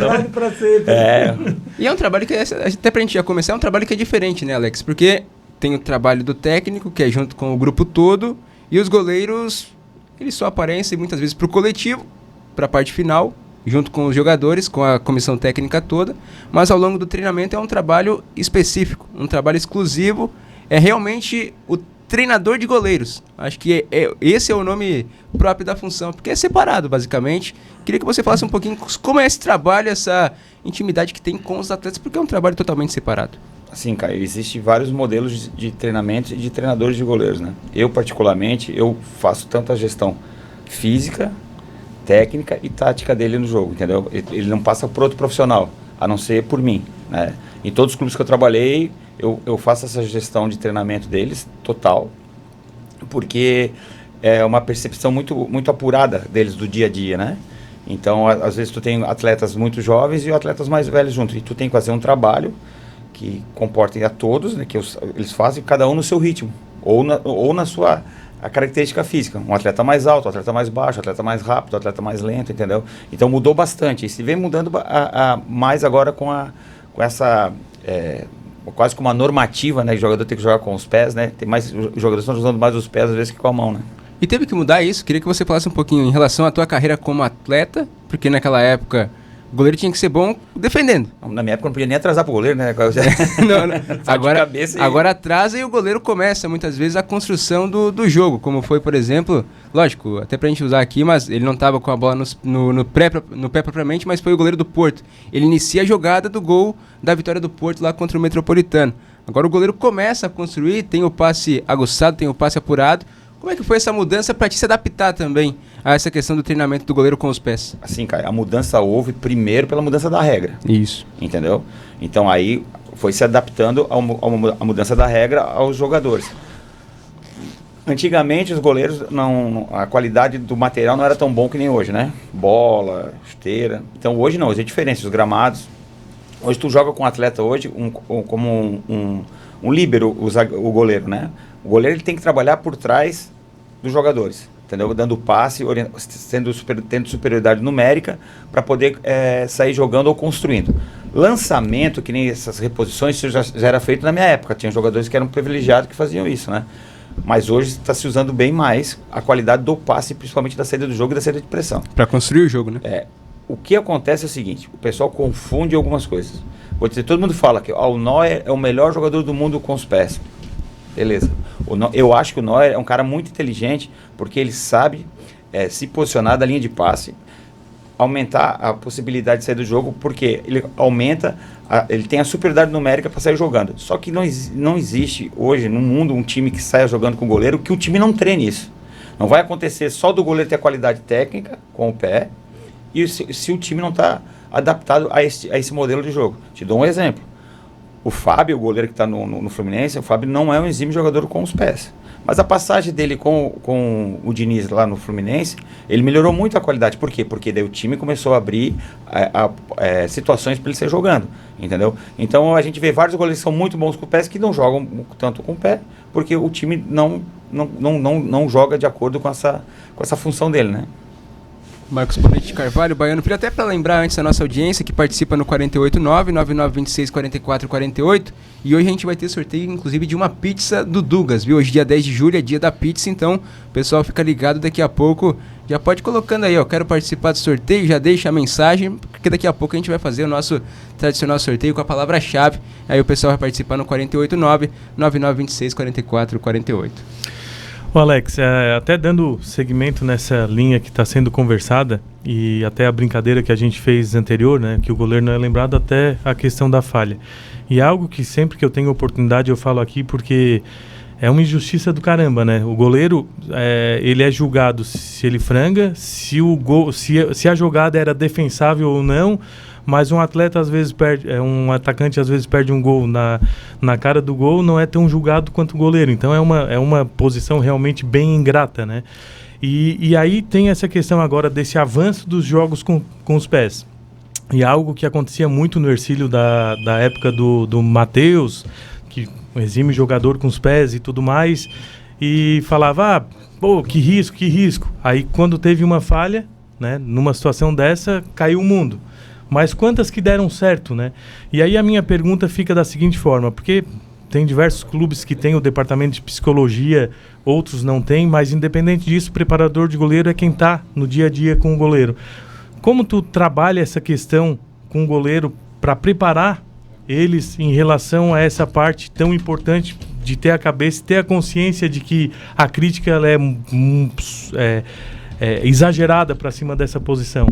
Verdade pra sempre. E é um trabalho que, até pra gente já começar, é um trabalho que é diferente, né, Alex? Porque tem o trabalho do técnico, que é junto com o grupo todo, e os goleiros, eles só aparecem muitas vezes pro coletivo, pra parte final, junto com os jogadores, com a comissão técnica toda, mas ao longo do treinamento é um trabalho específico, um trabalho exclusivo, é realmente o treinador de goleiros. Acho que esse é o nome próprio da função, porque é separado, basicamente. Queria que você falasse um pouquinho como é esse trabalho, essa intimidade que tem com os atletas, porque é um trabalho totalmente separado. Assim, Caio, existem vários modelos de treinamento e de treinadores de goleiros, né? Eu, particularmente, eu faço tanto a gestão física, técnica e tática dele no jogo, entendeu? Ele não passa por outro profissional, a não ser por mim, né? Em todos os clubes que eu trabalhei, eu faço essa gestão de treinamento deles, total, porque é uma percepção muito apurada deles do dia a dia, né? Então, às vezes tu tem atletas muito jovens e atletas mais velhos juntos, e tu tem que fazer um trabalho que comporte a todos, né? Que eles fazem cada um no seu ritmo, ou na sua a característica física, um atleta mais alto, um atleta mais baixo, um atleta mais rápido, um atleta mais lento, entendeu? Então mudou bastante, e se vem mudando mais agora com essa, quase como uma normativa, né, que o jogador tem que jogar com os pés, né, os jogadores estão usando mais os pés às vezes que com a mão, né. E teve que mudar isso, queria que você falasse um pouquinho em relação à tua carreira como atleta, porque naquela época o goleiro tinha que ser bom defendendo. Na minha época eu não podia nem atrasar pro goleiro, né? não. Agora atrasa e o goleiro começa, muitas vezes, a construção do jogo. Como foi, por exemplo, lógico, até pra gente usar aqui, mas ele não estava com a bola no pé propriamente, mas foi o goleiro do Porto. Ele inicia a jogada do gol da vitória do Porto lá contra o Metropolitano. Agora o goleiro começa a construir, tem o passe aguçado, tem o passe apurado. Como é que foi essa mudança para te se adaptar também a essa questão do treinamento do goleiro com os pés? Assim, cara, a mudança houve primeiro pela mudança da regra. Isso. Entendeu? Então aí foi se adaptando à mudança da regra aos jogadores. Antigamente os goleiros, a qualidade do material não era tão bom que nem hoje, né? Bola, chuteira. Então hoje não, hoje é diferente, os gramados. Hoje tu joga com um atleta hoje como um líbero, o goleiro, né? O goleiro ele tem que trabalhar por trás dos jogadores, entendeu? Dando passe, tendo superioridade numérica para poder sair jogando ou construindo. Lançamento, que nem essas reposições, isso já era feito na minha época. Tinha jogadores que eram privilegiados que faziam isso, né? Mas hoje está se usando bem mais a qualidade do passe, principalmente da saída do jogo e da saída de pressão. Para construir o jogo, né? O que acontece é o seguinte, o pessoal confunde algumas coisas. Vou dizer, todo mundo fala que o Neuer é o melhor jogador do mundo com os pés. Beleza. Eu acho que o Neuer é um cara muito inteligente, porque ele sabe se posicionar da linha de passe, aumentar a possibilidade de sair do jogo, porque ele aumenta, ele tem a superioridade numérica para sair jogando. Só que não existe hoje no mundo um time que saia jogando com o goleiro que o time não treine isso. Não vai acontecer só do goleiro ter a qualidade técnica com o pé, e se o time não está adaptado a esse modelo de jogo. Te dou um exemplo. O Fábio, o goleiro que está no Fluminense, o Fábio não é um exímio jogador com os pés. Mas a passagem dele com o Diniz lá no Fluminense, ele melhorou muito a qualidade. Por quê? Porque daí o time começou a abrir situações para ele ser jogando, entendeu? Então a gente vê vários goleiros que são muito bons com os pés que não jogam tanto com o pé, porque o time não joga de acordo com essa função dele, né? Marcos Bonete de Carvalho, Baiano Filho, até para lembrar antes a nossa audiência que participa no 489-9926-4448, e hoje a gente vai ter sorteio inclusive de uma pizza do Dugas, viu? Hoje dia 10 de julho é dia da pizza, então o pessoal fica ligado daqui a pouco, já pode colocando aí, ó, quero participar do sorteio, já deixa a mensagem, porque daqui a pouco a gente vai fazer o nosso tradicional sorteio com a palavra-chave, aí o pessoal vai participar no 489-9926-4448. Ô Alex, até dando segmento nessa linha que está sendo conversada e até a brincadeira que a gente fez anterior, né, que o goleiro não é lembrado, até a questão da falha. E algo que sempre que eu tenho oportunidade eu falo aqui porque é uma injustiça do caramba, né? O goleiro, ele é julgado se ele franga, se a jogada era defensável ou não, mas um atleta às vezes perde, um atacante às vezes perde um gol na cara do gol, não é tão julgado quanto o goleiro. Então é uma posição realmente bem ingrata, né? E aí tem essa questão agora desse avanço dos jogos com os pés. E algo que acontecia muito no Hercílio da época do Matheus, que um exímio jogador com os pés e tudo mais, e falava, pô, que risco. Aí quando teve uma falha, né, numa situação dessa, caiu o mundo. mas quantas que deram certo, né? E aí a minha pergunta fica da seguinte forma, porque tem diversos clubes que têm o departamento de psicologia, outros não têm, mas independente disso, o preparador de goleiro é quem está no dia a dia com o goleiro. Como tu trabalha essa questão com o goleiro para preparar eles em relação a essa parte tão importante de ter a cabeça, ter a consciência de que a crítica ela é exagerada para cima dessa posição?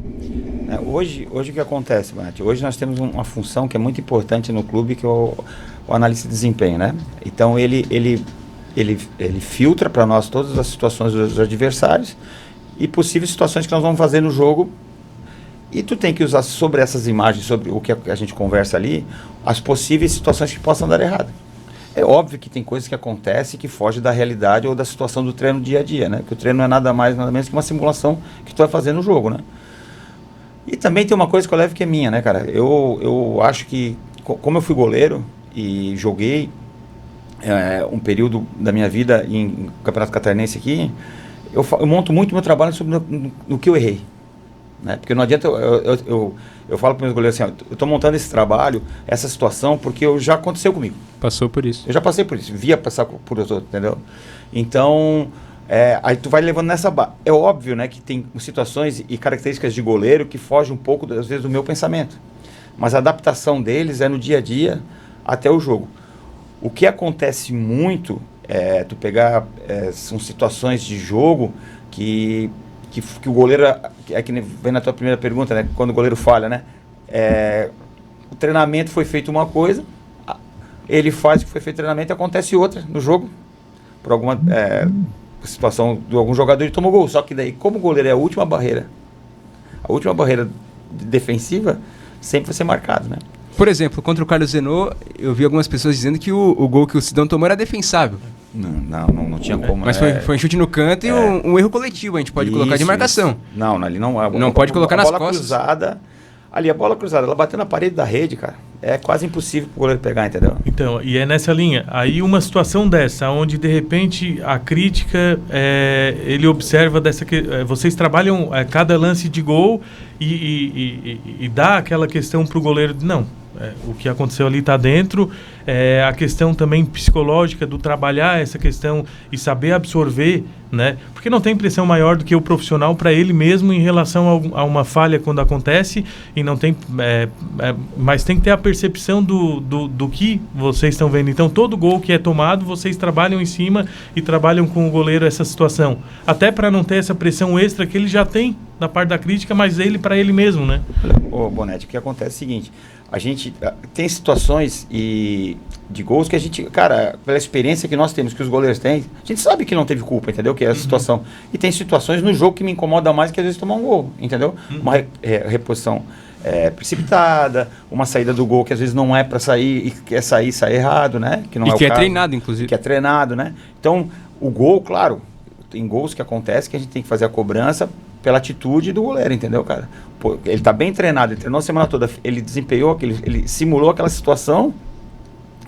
Hoje o que acontece, Mate? Hoje nós temos uma função que é muito importante no clube, que é o analista de desempenho, né? Então ele filtra para nós todas as situações dos adversários e possíveis situações que nós vamos fazer no jogo. E tu tem que usar sobre essas imagens, sobre o que a gente conversa ali, as possíveis situações que possam dar errado. É óbvio que tem coisas que acontecem que fogem da realidade ou da situação do treino dia a dia, né? Porque o treino não é nada mais, nada menos que uma simulação que tu vai fazer no jogo, né? E também tem uma coisa que eu levo que é minha, né, cara? Eu acho que, como eu fui goleiro e joguei um período da minha vida em Campeonato Catarinense aqui, eu monto muito meu trabalho sobre no que eu errei. Né? Porque não adianta, eu falo para os meus goleiros assim, eu estou montando esse trabalho, essa situação, porque já aconteceu comigo. Passou por isso. Eu já passei por isso, via passar por outro, entendeu? Então, aí tu vai levando nessa base. É óbvio, né, que tem situações e características de goleiro que fogem um pouco, às vezes, do meu pensamento. Mas a adaptação deles é no dia a dia até o jogo. O que acontece muito tu pegar, são situações de jogo que o goleiro, que vem na tua primeira pergunta, né? Quando o goleiro falha, né? O treinamento foi feito uma coisa, ele faz o que foi feito treinamento e acontece outra no jogo, por alguma situação de algum jogador, ele toma o gol. Só que daí, como o goleiro é a última barreira defensiva, sempre vai ser marcado, né? Por exemplo, contra o Carlos Zenot, eu vi algumas pessoas dizendo que o gol que o Sidão tomou era defensável. Não tinha como. Mas foi um chute no canto e um erro coletivo, a gente pode colocar de marcação. Isso. Não, ali não. Não pode colocar nas costas. Cruzada, ali a bola cruzada, ela bateu na parede da rede, cara. É quase impossível pro goleiro pegar, entendeu? Então, e é nessa linha. Aí uma situação dessa, onde de repente a crítica, ele observa vocês trabalham cada lance de gol e dá aquela questão pro goleiro, não. O que aconteceu ali está dentro, a questão também psicológica do trabalhar essa questão e saber absorver, né? Porque não tem pressão maior do que o profissional para ele mesmo em relação a uma falha quando acontece e não tem, mas tem que ter a percepção do que vocês estão vendo. Então todo gol que é tomado, vocês trabalham em cima e trabalham com o goleiro essa situação, até para não ter essa pressão extra que ele já tem da parte da crítica, mas ele para ele mesmo, né? Ô Bonetti, o que acontece é o seguinte: a gente tem situações de gols que a gente, cara, pela experiência que nós temos, que os goleiros têm, a gente sabe que não teve culpa, entendeu? Que é a situação. E tem situações no jogo que me incomoda mais que às vezes tomar um gol, entendeu? Uma reposição precipitada, uma saída do gol que às vezes não é para sair e quer sai errado, né? Que não é o caso, treinado, inclusive. Que é treinado, né? Então, o gol, claro, tem gols que acontecem que a gente tem que fazer a cobrança pela atitude do goleiro, entendeu, cara? Pô, ele tá bem treinado, ele treinou a semana toda, ele desempenhou, ele simulou aquela situação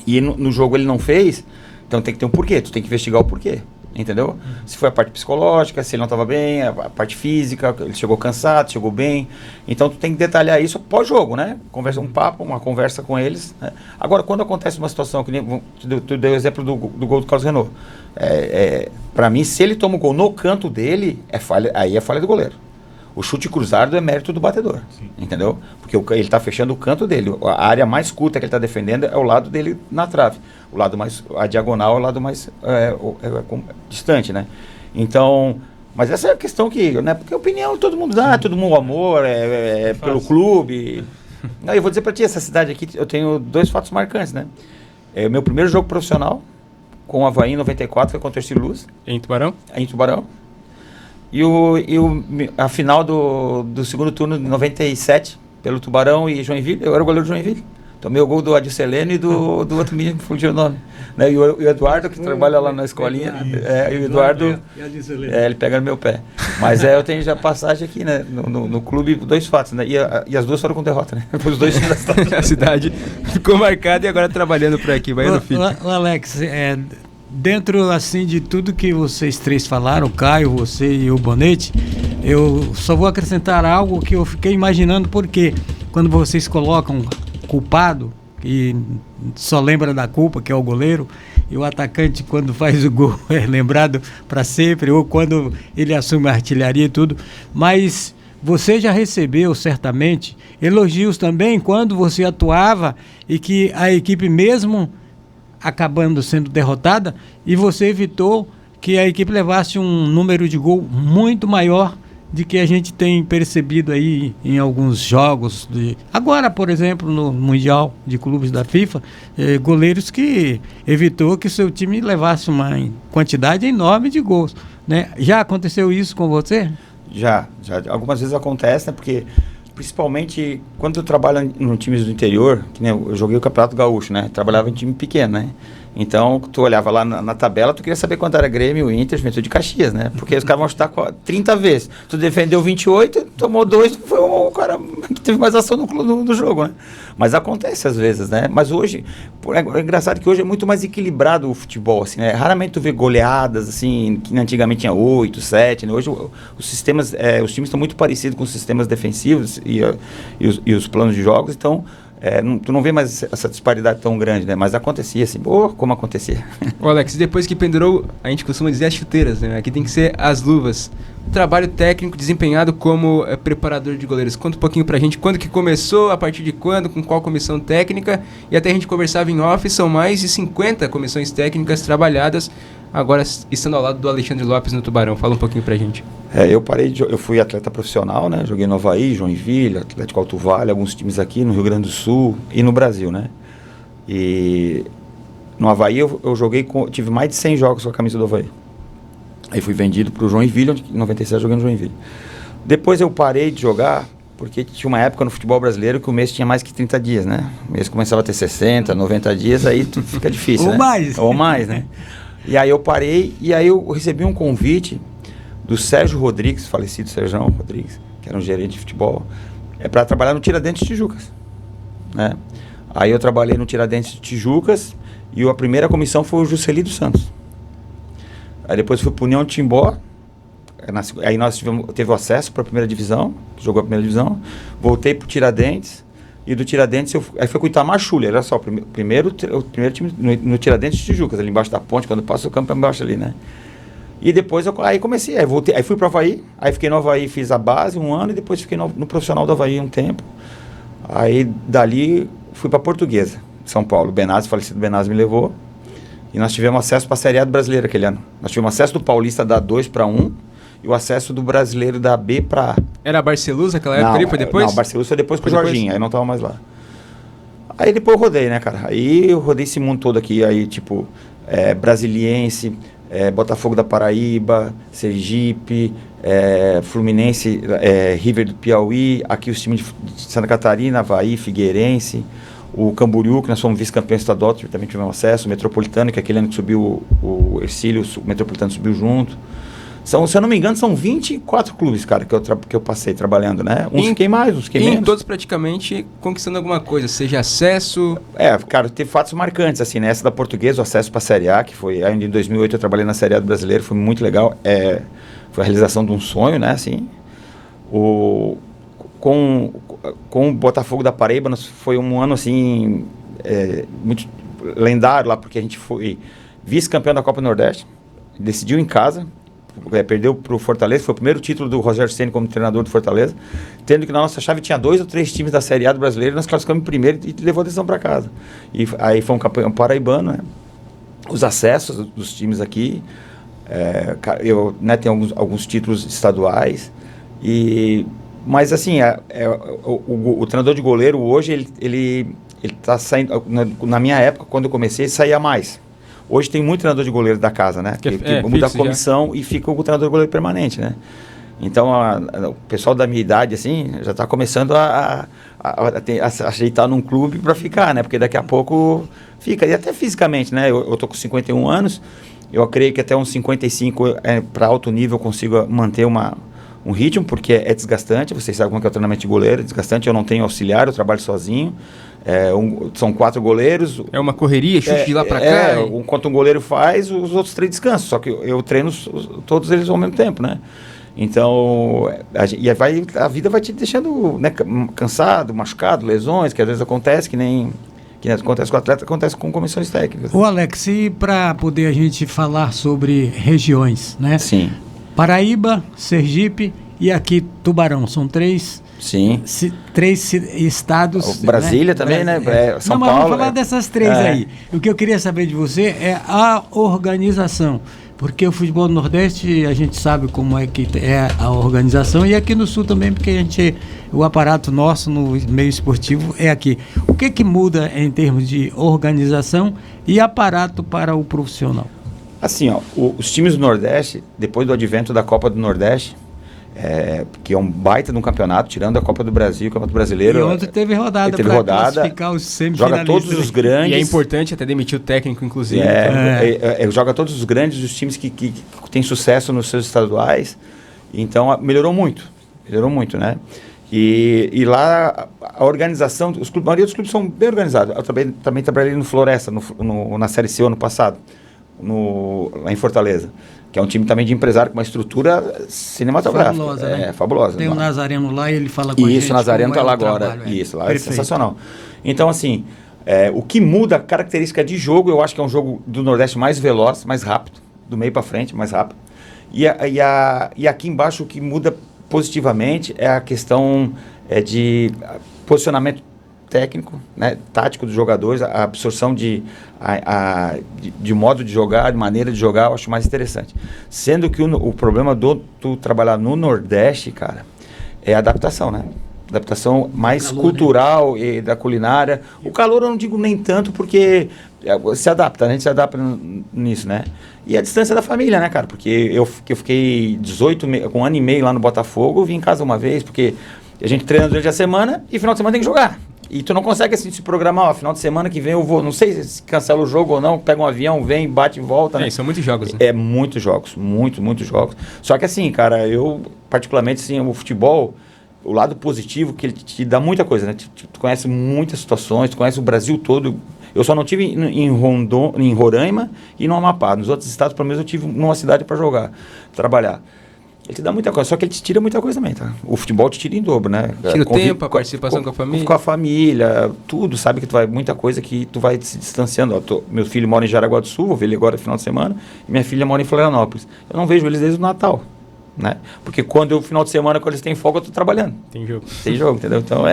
e no jogo ele não fez, então tem que ter um porquê, tu tem que investigar o porquê, entendeu? Se foi a parte psicológica, se ele não estava bem, a parte física, ele chegou cansado, chegou bem, então tu tem que detalhar isso pós-jogo, né? Uma conversa com eles, né? Agora, quando acontece uma situação, que nem tu deu o exemplo do gol do Carlos Zenot, para mim, se ele toma o gol no canto dele, aí é falha do goleiro. O chute cruzado é mérito do batedor, entendeu? Porque ele está fechando o canto dele. A área mais curta que ele está defendendo é o lado dele na trave. A diagonal é o lado mais distante, né? Então, mas essa é a questão que, né? Porque opinião todo mundo dá, todo mundo amor, pelo clube. Não, eu vou dizer para ti, essa cidade aqui, eu tenho 2 fatos marcantes, né? Meu primeiro jogo profissional, com o Avaí em 94, foi contra o Ercílio Luz. Em Tubarão? Em Tubarão. E a final do segundo turno de 97, pelo Tubarão e Joinville, eu era o goleiro do Joinville. Tomei o gol do Adilceleno e do outro menino que fugiu o nome. Né? E o Eduardo, que trabalha lá na escolinha, e o Eduardo, ele pega no meu pé. Mas eu tenho já passagem aqui, né? No clube, 2 fatos, né? E as 2 foram com derrota, né? Os 2 times da cidade. A cidade ficou marcada e agora trabalhando por aqui, vai no filho. Alex, dentro assim de tudo que vocês 3 falaram, o Caio, você e o Bonetti, eu só vou acrescentar algo que eu fiquei imaginando, porque quando vocês colocam culpado, e só lembra da culpa, que é o goleiro, e o atacante, quando faz o gol, é lembrado para sempre, ou quando ele assume a artilharia e tudo. Mas você já recebeu, certamente, elogios também quando você atuava e que a equipe, mesmo acabando sendo derrotada, e você evitou que a equipe levasse um número de gol muito maior de que a gente tem percebido aí em alguns jogos. Agora, por exemplo, no Mundial de Clubes da FIFA, goleiros que evitou que o seu time levasse uma quantidade enorme de gols, né? Já aconteceu isso com você? Já. Algumas vezes acontece, né? Porque, principalmente, quando tu trabalha em times do interior, que nem eu joguei o Campeonato Gaúcho, né? Trabalhava em time pequeno, né? Então, tu olhava lá na tabela, tu queria saber quanto era Grêmio, Inter, Juventude de Caxias, né? Porque os caras vão chutar 30 vezes. Tu defendeu 28, tomou 2, foi o cara que teve mais ação no jogo, né? Mas acontece às vezes, né? Mas hoje, é engraçado que hoje é muito mais equilibrado o futebol, assim, né? Raramente tu vê goleadas, assim, que antigamente tinha 8, 7, né? Hoje os sistemas, os times estão muito parecidos com os sistemas defensivos e os planos de jogos, então... tu não vê mais essa disparidade tão grande, né? Mas acontecia assim, como acontecia. Ô Alex, depois que pendurou, a gente costuma dizer as chuteiras, né? Aqui tem que ser as luvas. Trabalho técnico desempenhado como preparador de goleiros. Conta um pouquinho pra gente quando que começou, a partir de quando, com qual comissão técnica. E até a gente conversava em off, são mais de 50 comissões técnicas trabalhadas, agora estando ao lado do Alexandre Lopes no Tubarão. Fala um pouquinho pra gente. Eu fui atleta profissional, né? Joguei no Avaí, Joinville, Atlético Alto Vale, alguns times aqui no Rio Grande do Sul e no Brasil, né? E no Avaí eu joguei, tive mais de 100 jogos com a camisa do Avaí. Aí fui vendido para o Joinville, onde em 97 joguei no Joinville. Depois eu parei de jogar, porque tinha uma época no futebol brasileiro que o mês tinha mais que 30 dias, né? O mês começava a ter 60, 90 dias, aí fica difícil, Ou mais. Ou mais, né? E aí eu parei, e aí eu recebi um convite do Sérgio Rodrigues, falecido Sérgio Rodrigues, que era um gerente de futebol, para trabalhar no Tiradentes Tijucas, né? Aí eu trabalhei no Tiradentes Tijucas, e a primeira comissão foi o Juscelino dos Santos. Aí depois fui para o União de Timbó, aí nós teve o acesso para a primeira divisão, jogou a primeira divisão, voltei para o Tiradentes, e do Tiradentes aí foi com o Itamar Schuller, olha só, o primeiro time no Tiradentes Tijucas, ali embaixo da ponte, quando passa o campo é embaixo ali, né? E depois aí comecei, aí fui para o Avaí, aí fiquei no Avaí, fiz a base 1 ano, e depois fiquei no profissional do Avaí um tempo. Aí dali fui para Portuguesa, São Paulo, o falecido Benazzi me levou, e nós tivemos acesso para a Série A do Brasileiro aquele ano. Nós tivemos acesso do Paulista da 2 para 1, e o acesso do Brasileiro da B para A. Era a Barcelus aquela época ali, foi depois? Não, a Barcelus foi depois com o Jorginho, aí não tava mais lá. Aí depois eu rodei, né, cara? Aí eu rodei esse mundo todo aqui, aí tipo, Brasiliense, Botafogo da Paraíba, Sergipe, Fluminense, River do Piauí, aqui os times de Santa Catarina, Avaí, Figueirense, o Camboriú, que nós fomos vice-campeão estadual, também tivemos acesso, o Metropolitano, que aquele ano que subiu o Ercílio, o Metropolitano subiu junto. Se eu não me engano, são 24 clubes, cara, que eu passei trabalhando, né? Uns fiquei mais, uns fiquei menos. E todos praticamente conquistando alguma coisa, seja acesso... Cara, teve fatos marcantes, assim, né? Essa da Portuguesa, o acesso para a Série A, que foi... Ainda em 2008 eu trabalhei na Série A do Brasileiro, foi muito legal. Foi a realização de um sonho, né, assim. Com o Botafogo da Paraíba, foi um ano, assim, muito lendário lá, porque a gente foi vice-campeão da Copa do Nordeste, decidiu em casa... perdeu para o Fortaleza, foi o primeiro título do Rogério Ceni como treinador do Fortaleza, tendo que na nossa chave tinha 2 ou 3 times da Série A do Brasileiro, nós classificamos em primeiro e levou a decisão para casa. E aí foi um campeão paraibano, né? Os acessos dos times aqui, eu tenho alguns títulos estaduais, mas assim, o treinador de goleiro hoje, ele está saindo, na minha época, quando eu comecei, saía mais. Hoje tem muito treinador de goleiro da casa, né? Que muda a comissão já. E fica o treinador de goleiro permanente, né? Então, o pessoal da minha idade, assim, já está começando a ajeitar num clube para ficar, né? Porque daqui a pouco fica. E até fisicamente, né? Eu tô com 51 anos, eu creio que até uns 55 para alto nível eu consigo manter um ritmo, porque é desgastante. Vocês sabem como é o treinamento de goleiro, é desgastante. Eu não tenho auxiliar, eu trabalho sozinho. São 4 goleiros. É uma correria, chute de lá pra cá. Enquanto um goleiro faz, os outros 3 descansam. Só que eu treino todos eles ao mesmo tempo, né? Então, a vida vai te deixando, né, cansado, machucado, lesões, que às vezes acontece, que acontece com o atleta, acontece com comissões técnicas. Ô Alex, e para poder a gente falar sobre regiões, né? Sim. Paraíba, Sergipe e aqui Tubarão, são três estados. Brasília, né? Também, né? São Paulo. Vamos falar dessas três aí. O que eu queria saber de você é a organização. Porque o futebol do Nordeste, a gente sabe como é que é a organização, e aqui no Sul também, porque o aparato nosso no meio esportivo é aqui. O que muda em termos de organização e aparato para o profissional? Assim, ó, os times do Nordeste, depois do advento da Copa do Nordeste, que é um baita de um campeonato, tirando a Copa do Brasil, o Campeonato Brasileiro. E ontem teve rodada para classificar os semifinalistas. Joga todos os grandes. E é importante até demitir o técnico, inclusive. Joga todos os grandes, os times que têm sucesso nos seus estaduais. Então, melhorou muito, né? E lá, a organização, a maioria dos clubes são bem organizados. Eu também trabalhei no Floresta, na Série C ano passado, lá em Fortaleza, que é um time também de empresário com uma estrutura cinematográfica. Fabulosa, né? Fabulosa. Tem o Nazareno lá e ele fala com a gente. Isso, o Nazareno está lá agora. Trabalho, Isso, lá Perfeito. É sensacional. Então, assim, o que muda a característica de jogo, eu acho que é um jogo do Nordeste mais veloz, mais rápido, do meio para frente, mais rápido. E aqui embaixo o que muda positivamente é a questão de posicionamento técnico, né, tático dos jogadores, a absorção de modo de jogar, de maneira de jogar, eu acho mais interessante. Sendo que o problema tu trabalhar no Nordeste, cara, é a adaptação, né? Adaptação mais calor, cultural, né? E da culinária. O calor eu não digo nem tanto, porque a gente se adapta nisso, né? E a distância da família, né, cara? Porque eu fiquei com um ano e meio lá no Botafogo, eu vim em casa uma vez, porque a gente treina durante a semana e final de semana tem que jogar. E tu não consegue assim se programar, final de semana que vem eu vou, não sei se cancela o jogo ou não, pega um avião, vem, bate e volta, né? São muitos jogos, né? Muitos jogos, muitos jogos. Só que assim, cara, eu particularmente, assim, o futebol, o lado positivo, que ele te dá muita coisa, né? Tu conhece muitas situações, tu conhece o Brasil todo. Eu só não tive em Roraima e no Amapá. Nos outros estados, pelo menos, eu tive numa cidade para trabalhar. Ele te dá muita coisa, só que ele te tira muita coisa também, tá? O futebol te tira em dobro, né? Tira o tempo, a participação com a família. Com a família, tudo, sabe que muita coisa que tu vai se distanciando. Meu filho mora em Jaraguá do Sul, vou ver ele agora no final de semana, e minha filha mora em Florianópolis. Eu não vejo eles desde o Natal, né? Porque quando final de semana, quando eles têm folga, eu tô trabalhando. Tem jogo, entendeu? Então,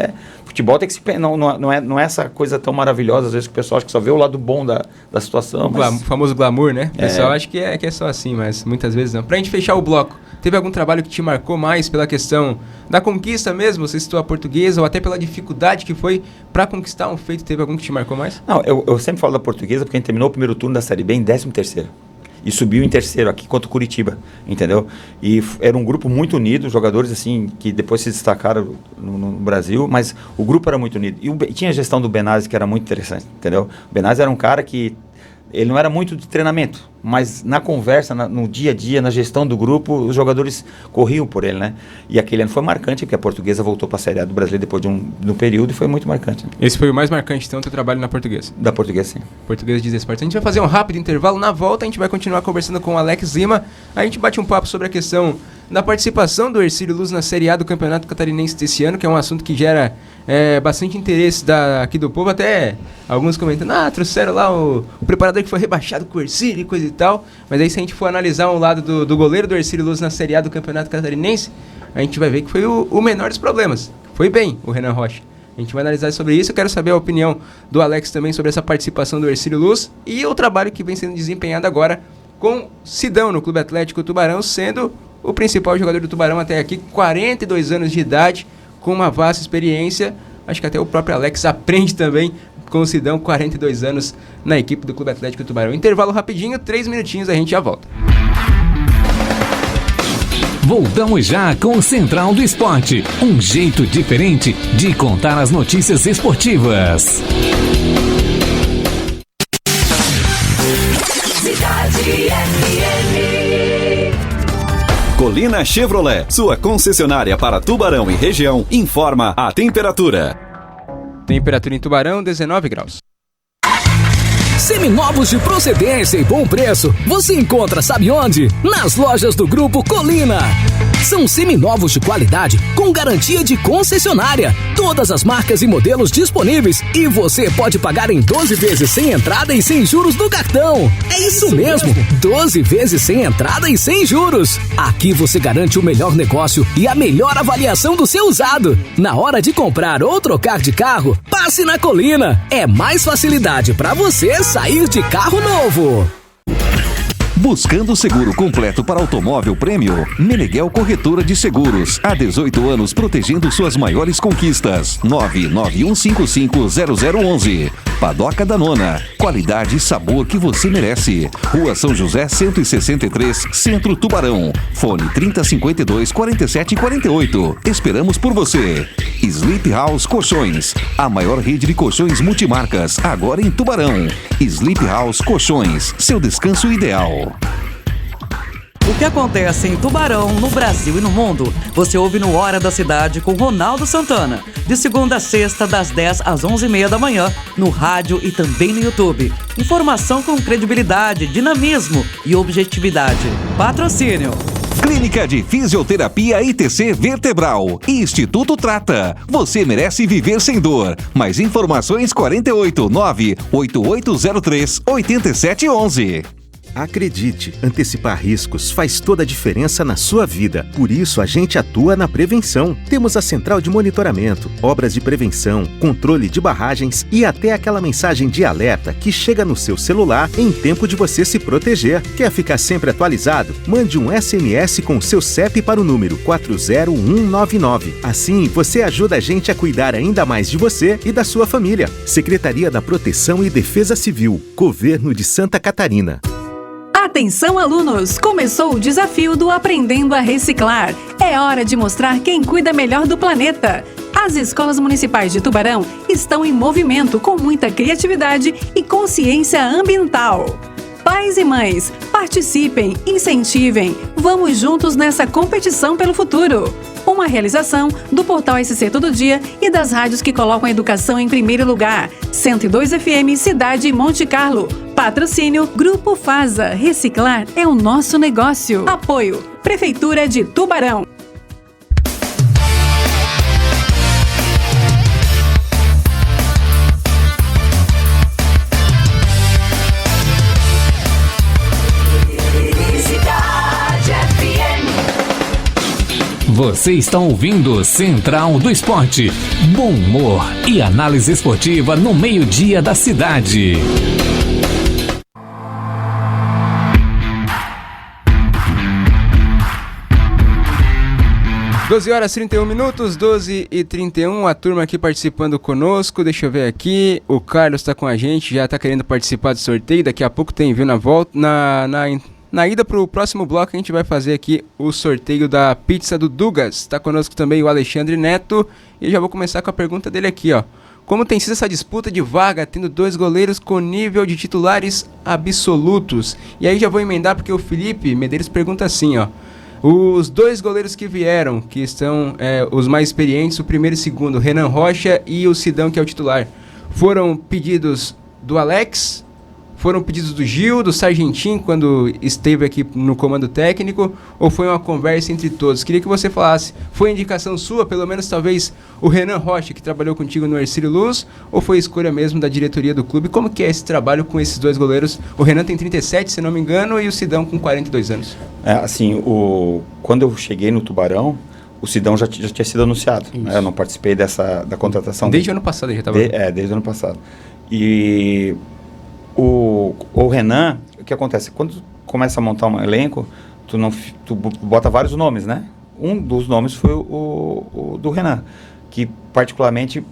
futebol tem que se... Não é essa coisa tão maravilhosa, às vezes, que o pessoal acha que só vê o lado bom da situação. O famoso glamour, né? O pessoal acha que é só assim, mas muitas vezes não. Pra gente fechar o bloco, teve algum trabalho que te marcou mais pela questão da conquista mesmo? Você citou a Portuguesa, ou até pela dificuldade que foi para conquistar um feito? Teve algum que te marcou mais? Não, eu sempre falo da Portuguesa porque a gente terminou o primeiro turno da Série B em 13º. E subiu em terceiro aqui contra o Curitiba, entendeu? E era um grupo muito unido, jogadores assim, que depois se destacaram no Brasil, mas o grupo era muito unido. E tinha a gestão do Benazzi, que era muito interessante, entendeu? O Benazzi era um cara que ele não era muito de treinamento, mas na conversa, no dia a dia, na gestão do grupo, os jogadores corriam por ele, né? E aquele ano foi marcante, porque a Portuguesa voltou para a Série A do Brasileiro depois de um período e foi muito marcante. Esse foi o mais marcante, então, o teu trabalho na Portuguesa? Da Portuguesa, sim. Portuguesa Diz Esportes. A gente vai fazer um rápido intervalo. Na volta, a gente vai continuar conversando com o Alex Lima. A gente bate um papo sobre a questão da participação do Hercílio Luz na Série A do Campeonato Catarinense desse ano, que é um assunto que gera bastante interesse aqui do povo. Até alguns comentando, trouxeram lá o preparador que foi rebaixado com o Hercílio e coisa e tal. Mas aí, se a gente for analisar um lado do goleiro do Hercílio Luz na Série A do Campeonato Catarinense, a gente vai ver que foi o menor dos problemas. Foi bem o Renan Rocha. A gente vai analisar sobre isso. Eu quero saber a opinião do Alex também sobre essa participação do Hercílio Luz e o trabalho que vem sendo desempenhado agora com Sidão no Clube Atlético Tubarão, sendo o principal jogador do Tubarão até aqui, 42 anos de idade, com uma vasta experiência. Acho que até o próprio Alex aprende também com o Sidão, 42 anos na equipe do Clube Atlético Tubarão. Intervalo rapidinho, 3 minutinhos, a gente já volta. Voltamos já com o Central do Esporte, um jeito diferente de contar as notícias esportivas. Colina Chevrolet, sua concessionária para Tubarão e região, informa a temperatura. Temperatura em Tubarão, 19 graus. Seminovos de procedência e bom preço, você encontra sabe onde? Nas lojas do Grupo Colina. São seminovos de qualidade com garantia de concessionária. Todas as marcas e modelos disponíveis e você pode pagar em 12 vezes sem entrada e sem juros no cartão. É isso mesmo, 12 vezes sem entrada e sem juros. Aqui você garante o melhor negócio e a melhor avaliação do seu usado. Na hora de comprar ou trocar de carro, passe na Colina. É mais facilidade para você sair de carro novo. Buscando seguro completo para automóvel prêmio? Meneghel Corretora de Seguros. Há 18 anos protegendo suas maiores conquistas. 991550011. Padoca da Nona. Qualidade e sabor que você merece. Rua São José 163, Centro Tubarão. Fone 3052-4748. Esperamos por você. Sleep House Colchões. A maior rede de colchões multimarcas. Agora em Tubarão. Sleep House Colchões. Seu descanso ideal. O que acontece em Tubarão, no Brasil e no mundo, você ouve no Hora da Cidade com Ronaldo Santana. De segunda a sexta, das 10 às 11h30 da manhã, no rádio e também no YouTube. Informação com credibilidade, dinamismo e objetividade. Patrocínio. Clínica de Fisioterapia ITC Vertebral. Instituto Trata. Você merece viver sem dor. Mais informações 489-8803-8711. Acredite, antecipar riscos faz toda a diferença na sua vida. Por isso, a gente atua na prevenção. Temos a central de monitoramento, obras de prevenção, controle de barragens e até aquela mensagem de alerta que chega no seu celular em tempo de você se proteger. Quer ficar sempre atualizado? Mande um SMS com o seu CEP para o número 40199. Assim, você ajuda a gente a cuidar ainda mais de você e da sua família. Secretaria da Proteção e Defesa Civil, Governo de Santa Catarina. Atenção, alunos! Começou o desafio do Aprendendo a Reciclar. É hora de mostrar quem cuida melhor do planeta. As escolas municipais de Tubarão estão em movimento com muita criatividade e consciência ambiental. Pais e mães, participem, incentivem. Vamos juntos nessa competição pelo futuro. Uma realização do Portal SC Todo Dia e das rádios que colocam a educação em primeiro lugar. 102 FM, Cidade e Monte Carlo. Patrocínio Grupo FASA. Reciclar é o nosso negócio. Apoio Prefeitura de Tubarão. Você está ouvindo Central do Esporte. Bom humor e análise esportiva no meio-dia da cidade. Horas 31 minutos, 12h31, a turma aqui participando conosco, deixa eu ver aqui, o Carlos está com a gente, já está querendo participar do sorteio, daqui a pouco tem, viu, na volta, na ida para o próximo bloco a gente vai fazer aqui o sorteio da pizza do Dugas. Está conosco também o Alexandre Neto e já vou começar com a pergunta dele aqui, ó. Como tem sido essa disputa de vaga, tendo dois goleiros com nível de titulares absolutos? E aí já vou emendar porque o Felipe Medeiros pergunta assim, ó. Os dois goleiros que vieram, que estão os mais experientes, o primeiro e o segundo, Renan Rocha e o Sidão, que é o titular, foram pedidos do Alex? Foram pedidos do Gil, do Sargentin, quando esteve aqui no comando técnico, ou foi uma conversa entre todos? Queria que você falasse, foi indicação sua, pelo menos talvez o Renan Rocha, que trabalhou contigo no Ercílio Luz, ou foi escolha mesmo da diretoria do clube? Como que é esse trabalho com esses dois goleiros? O Renan tem 37, se não me engano, e o Sidão com 42 anos. Quando eu cheguei no Tubarão, o Sidão já tinha sido anunciado. Né? Eu não participei da contratação. Desde o ano passado ele já estava... Desde o ano passado. E... O Renan, o que acontece? Quando tu começa a montar um elenco, tu bota vários nomes, né? Um dos nomes foi o do Renan, que particularmente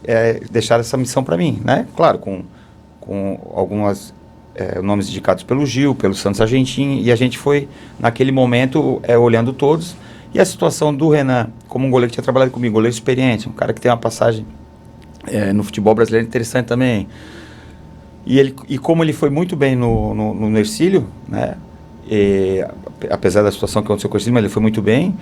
deixaram essa missão para mim, né? Claro, com alguns nomes indicados pelo Gil, pelo Santos Argentin, e a gente foi, naquele momento, olhando todos. E a situação do Renan, como um goleiro que tinha trabalhado comigo, goleiro experiente, um cara que tem uma passagem no futebol brasileiro interessante também. E como ele foi muito bem no Ercílio, né? Apesar da situação que aconteceu com o Ercílio, mas ele foi muito bem,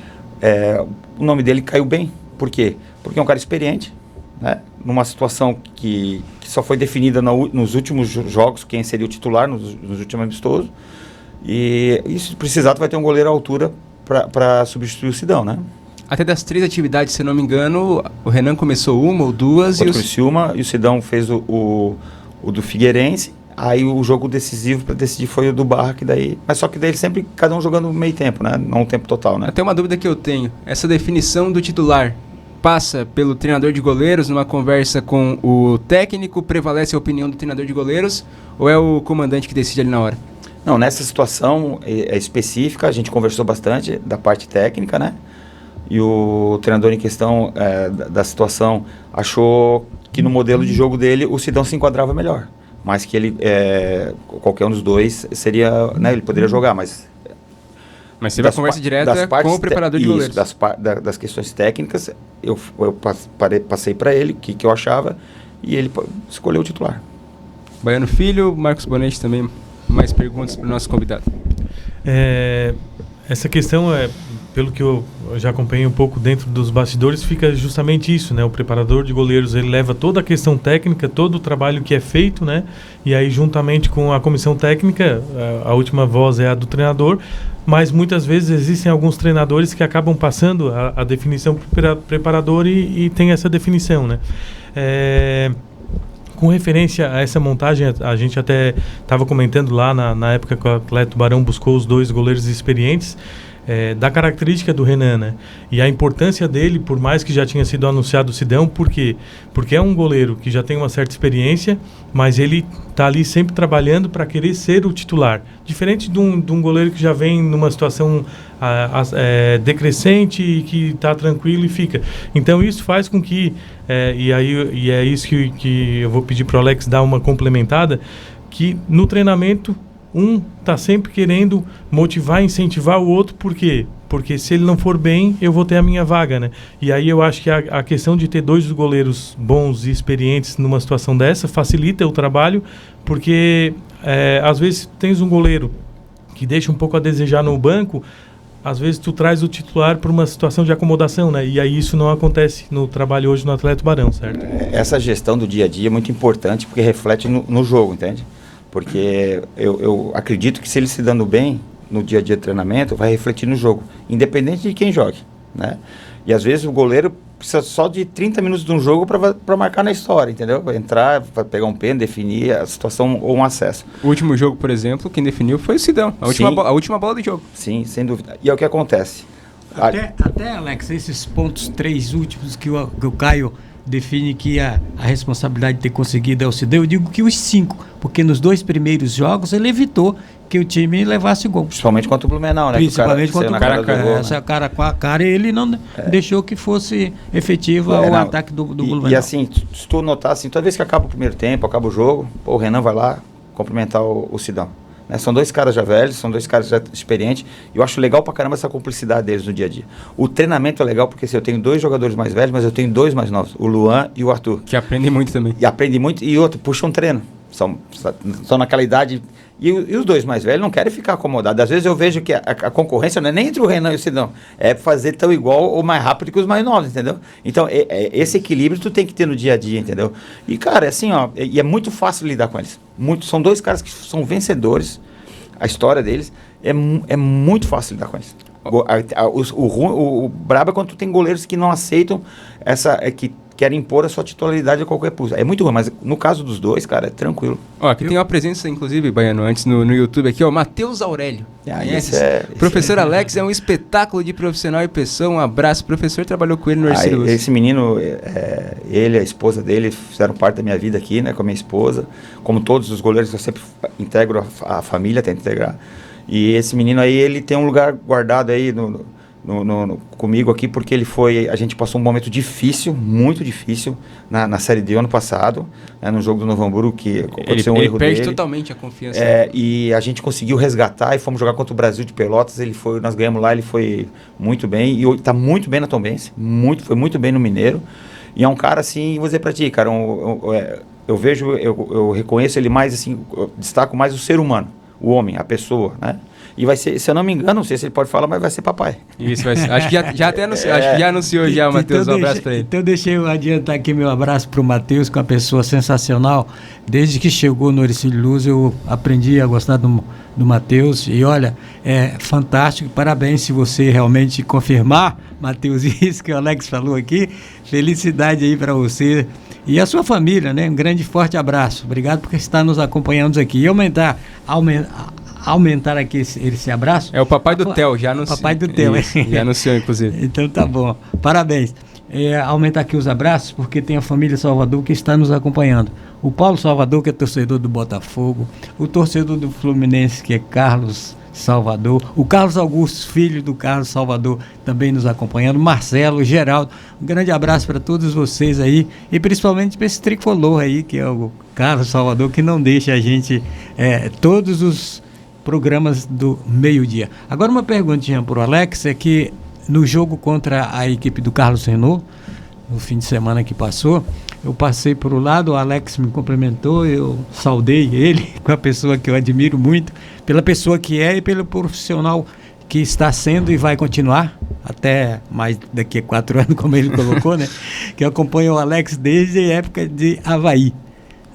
o nome dele caiu bem. Por quê? Porque é um cara experiente, né? Numa situação que só foi definida nos últimos jogos, quem seria o titular nos últimos amistosos. E se precisar, tu vai ter um goleiro à altura para substituir o Sidão, né? Até das 3 atividades, se não me engano, o Renan começou uma ou duas. Contra o Criciúma, e o Sidão fez o do Figueirense. Aí o jogo decisivo para decidir foi o do Barra, que daí... Mas só que daí sempre cada um jogando meio tempo, né? Não o tempo total, né? Até uma dúvida que eu tenho. Essa definição do titular passa pelo treinador de goleiros numa conversa com o técnico? Prevalece a opinião do treinador de goleiros? Ou é o comandante que decide ali na hora? Não, nessa situação específica, a gente conversou bastante da parte técnica, né? E o treinador em questão da situação achou que no modelo de jogo dele o Sidão se enquadrava melhor. Mas que ele, qualquer um dos dois seria, né, ele poderia jogar, mas teve a conversa direta com o preparador de goleiros. Das questões técnicas, eu passei para ele o que eu achava e ele escolheu o titular. Baiano Filho, Marcos Bonetti também, mais perguntas para o nosso convidado. Essa questão pelo que eu já acompanhei um pouco dentro dos bastidores, fica justamente isso, né? O preparador de goleiros, ele leva toda a questão técnica, todo o trabalho que é feito, né? E aí, juntamente com a comissão técnica, a última voz é a do treinador, mas muitas vezes existem alguns treinadores que acabam passando a definição para o preparador e tem essa definição, né? Com referência a essa montagem, a gente até estava comentando lá na época que o Atleta Tubarão buscou os 2 goleiros experientes, da característica do Renan, né? E a importância dele, por mais que já tinha sido anunciado o Sidão, por quê? Porque é um goleiro que já tem uma certa experiência, mas ele está ali sempre trabalhando para querer ser o titular. Diferente de um goleiro que já vem numa situação decrescente e que está tranquilo e fica. Então isso faz com que, e é isso que eu vou pedir para o Alex dar uma complementada, que no treinamento um está sempre querendo motivar, incentivar o outro, por quê? Porque se ele não for bem, eu vou ter a minha vaga, né? E aí eu acho que a questão de ter 2 goleiros bons e experientes numa situação dessa facilita o trabalho, porque às vezes tens um goleiro que deixa um pouco a desejar no banco, às vezes tu traz o titular para uma situação de acomodação, né? E aí isso não acontece no trabalho hoje no Atleta Tubarão, certo? Essa gestão do dia a dia é muito importante, porque reflete no jogo, entende? Porque eu acredito que se ele se dando bem no dia a dia de treinamento, vai refletir no jogo, independente de quem jogue, né? E às vezes o goleiro precisa só de 30 minutos de um jogo para marcar na história, entendeu? Vai entrar, vai pegar um pênalti, definir a situação ou um acesso. O último jogo, por exemplo, quem definiu foi o Sidão, a última bola do jogo. Sim, sem dúvida. E é o que acontece. Até Alex, esses pontos 3 últimos que o Caio define que a responsabilidade de ter conseguido é o Sidão, eu digo que os 5, porque nos 2 primeiros jogos ele evitou que o time levasse gol. Principalmente contra o Blumenau, né? Principalmente contra o cara, essa cara com a cara, ele não deixou que fosse efetiva o ataque do Blumenau. E assim, se tu notar, assim, toda vez que acaba o primeiro tempo, acaba o jogo, o Renan vai lá cumprimentar o Sidão. Né? São 2 caras já velhos, são 2 caras já experientes, e eu acho legal pra caramba essa cumplicidade deles no dia a dia. O treinamento é legal porque eu tenho 2 jogadores mais velhos, mas eu tenho 2 mais novos, o Luan e o Arthur. Que aprendem muito também. E aprendem muito, e outro, puxam um treino. São naquela idade, e os 2 mais velhos não querem ficar acomodados. Às vezes eu vejo que a concorrência não é nem entre o Renan e o Sidão, é fazer tão igual ou mais rápido que os mais novos, entendeu? Então, esse equilíbrio tu tem que ter no dia a dia, entendeu? E, cara, é assim, ó, e é muito fácil lidar com eles. São 2 caras que são vencedores. A história deles é muito fácil lidar com eles. O brabo é quando tu tem goleiros que não aceitam que querem impor a sua titularidade a qualquer custo. É muito ruim, mas no caso dos 2, cara, é tranquilo. Ó, aqui tem uma presença, inclusive, Baiano, antes no YouTube aqui, ó, Matheus Aurélio. Professor Alex é um espetáculo de profissional e pessoa. Um abraço, professor, trabalhou com ele no Ercílio Lúcio. Esse menino, ele, a esposa dele, fizeram parte da minha vida aqui, né, com a minha esposa. Como todos os goleiros, eu sempre integro a família, tento integrar. E esse menino aí, ele tem um lugar guardado aí comigo aqui, porque a gente passou um momento difícil, muito difícil, na Série D ano passado, né, no jogo do Novo Hamburgo, que aconteceu um erro dele. Ele perde totalmente a confiança. E a gente conseguiu resgatar e fomos jogar contra o Brasil de Pelotas, nós ganhamos lá, ele foi muito bem, e está muito bem na Tombense, foi muito bem no Mineiro, e é um cara assim, vou dizer para ti, cara, eu reconheço ele mais assim, eu destaco mais o ser humano. o homem, a pessoa, né? E vai ser, se eu não me engano, não sei se ele pode falar, mas vai ser papai. Isso, vai ser. Acho que já até anunciou, acho que já anunciou já, Matheus, um abraço para ele. Então deixa eu adiantar aqui meu abraço para o Matheus, que é uma pessoa sensacional. Desde que chegou no Ercílio Luz, eu aprendi a gostar do Matheus. E olha, é fantástico, parabéns se você realmente confirmar, Matheus, isso que o Alex falou aqui. Felicidade aí para você e a sua família, né? Um grande forte abraço. Obrigado por estar nos acompanhando aqui. E aumentar aqui esse abraço. É o papai do Theo, já anunciou. Papai do Theo, já anunciou, inclusive. Então tá bom, parabéns. Aumentar aqui os abraços, porque tem a família Salvador que está nos acompanhando. O Paulo Salvador, que é torcedor do Botafogo, o torcedor do Fluminense, que é Carlos Salvador, o Carlos Augusto, filho do Carlos Salvador, também nos acompanhando, Marcelo, Geraldo, um grande abraço para todos vocês aí, e principalmente para esse tricolor aí, que é o Carlos Salvador, que não deixa a gente, todos os programas do meio-dia. Agora uma perguntinha para o Alex, é que no jogo contra a equipe do Carlos Renault, no fim de semana que passou, eu passei por um lado, o Alex me cumprimentou, eu saudei ele, com a pessoa que eu admiro muito, pela pessoa que é e pelo profissional que está sendo e vai continuar, até mais daqui a 4 anos, como ele colocou, né? Que acompanha o Alex desde a época de Avaí,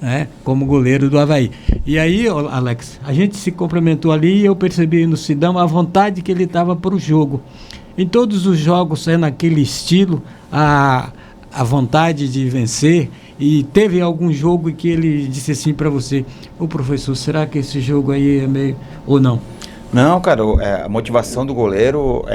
né, como goleiro do Avaí. E aí, Alex, a gente se cumprimentou ali e eu percebi no Sidão a vontade que ele estava para o jogo. Em todos os jogos é naquele estilo, a vontade de vencer. E teve algum jogo que ele disse assim para você: ô professor, será que esse jogo aí é meio... ou não? Não, cara, a motivação do goleiro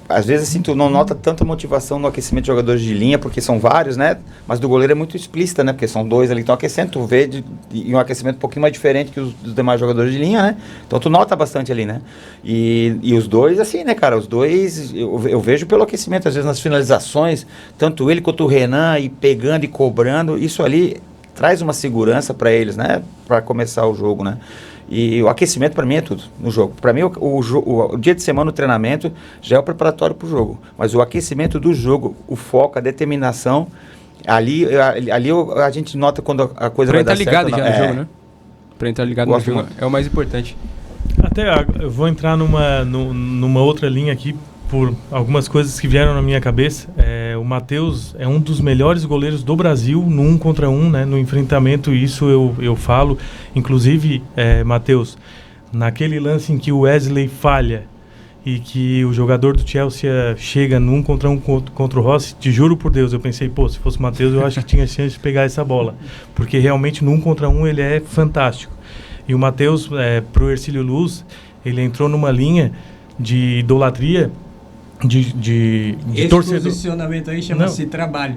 às vezes assim, tu não nota tanta motivação no aquecimento de jogadores de linha, porque são vários, né? Mas do goleiro é muito explícita, né? Porque são 2 ali que estão aquecendo, tu vê e um aquecimento um pouquinho mais diferente que os dos demais jogadores de linha, né? Então tu nota bastante ali, né? E os 2, assim, né, cara? Os 2, eu vejo pelo aquecimento, às vezes nas finalizações, tanto ele quanto o Renan, e pegando e cobrando, isso ali traz uma segurança para eles, né? Para começar o jogo, né? E o aquecimento para mim é tudo no jogo. Para mim o dia de semana, o treinamento já é o preparatório para o jogo. Mas o aquecimento do jogo, o foco, a determinação, ali a gente nota quando a coisa vai dar certo. Para entrar ligado já no jogo, né? Para entrar ligado no jogo é o mais importante. Até eu vou entrar numa outra linha aqui, por algumas coisas que vieram na minha cabeça. O Matheus é um dos melhores goleiros do Brasil no 1 contra 1, né? No enfrentamento, isso eu falo. Inclusive, Matheus, naquele lance em que o Wesley falha e que o jogador do Chelsea chega no 1 contra 1 contra o Rossi, te juro por Deus, eu pensei, se fosse o Matheus, eu acho que tinha chance de pegar essa bola. Porque realmente no 1 contra 1 ele é fantástico. E o Matheus, pro Ercílio Luz, ele entrou numa linha de idolatria de torcedor. Esse posicionamento aí chama-se trabalho.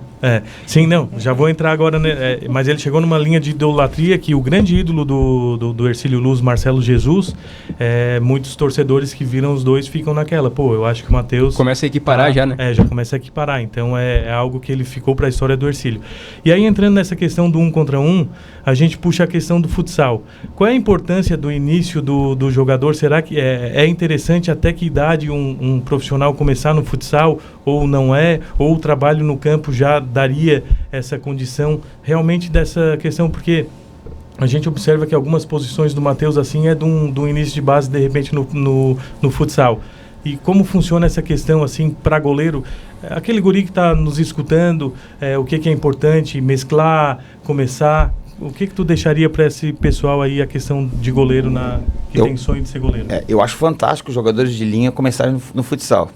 Sim, não, já vou entrar agora, né, mas ele chegou numa linha de idolatria que o grande ídolo do Ercílio Luz, Marcelo Jesus, muitos torcedores que viram os dois ficam naquela, eu acho que o Matheus... Começa a equiparar já, né? Já começa a equiparar, então é algo que ele ficou para a história do Ercílio. E aí, entrando nessa questão do 1 contra 1, a gente puxa a questão do futsal. Qual é a importância do início do jogador? Será que é interessante até que idade um profissional começar no futsal, ou não é, ou o trabalho no campo já daria essa condição realmente dessa questão, porque a gente observa que algumas posições do Matheus assim do início de base, de repente no futsal. E como funciona essa questão assim para goleiro? Aquele guri que está nos escutando, o que é importante mesclar, começar? O que tu deixaria para esse pessoal aí, a questão de goleiro que tem sonho de ser goleiro? Eu acho fantástico os jogadores de linha começarem no futsal.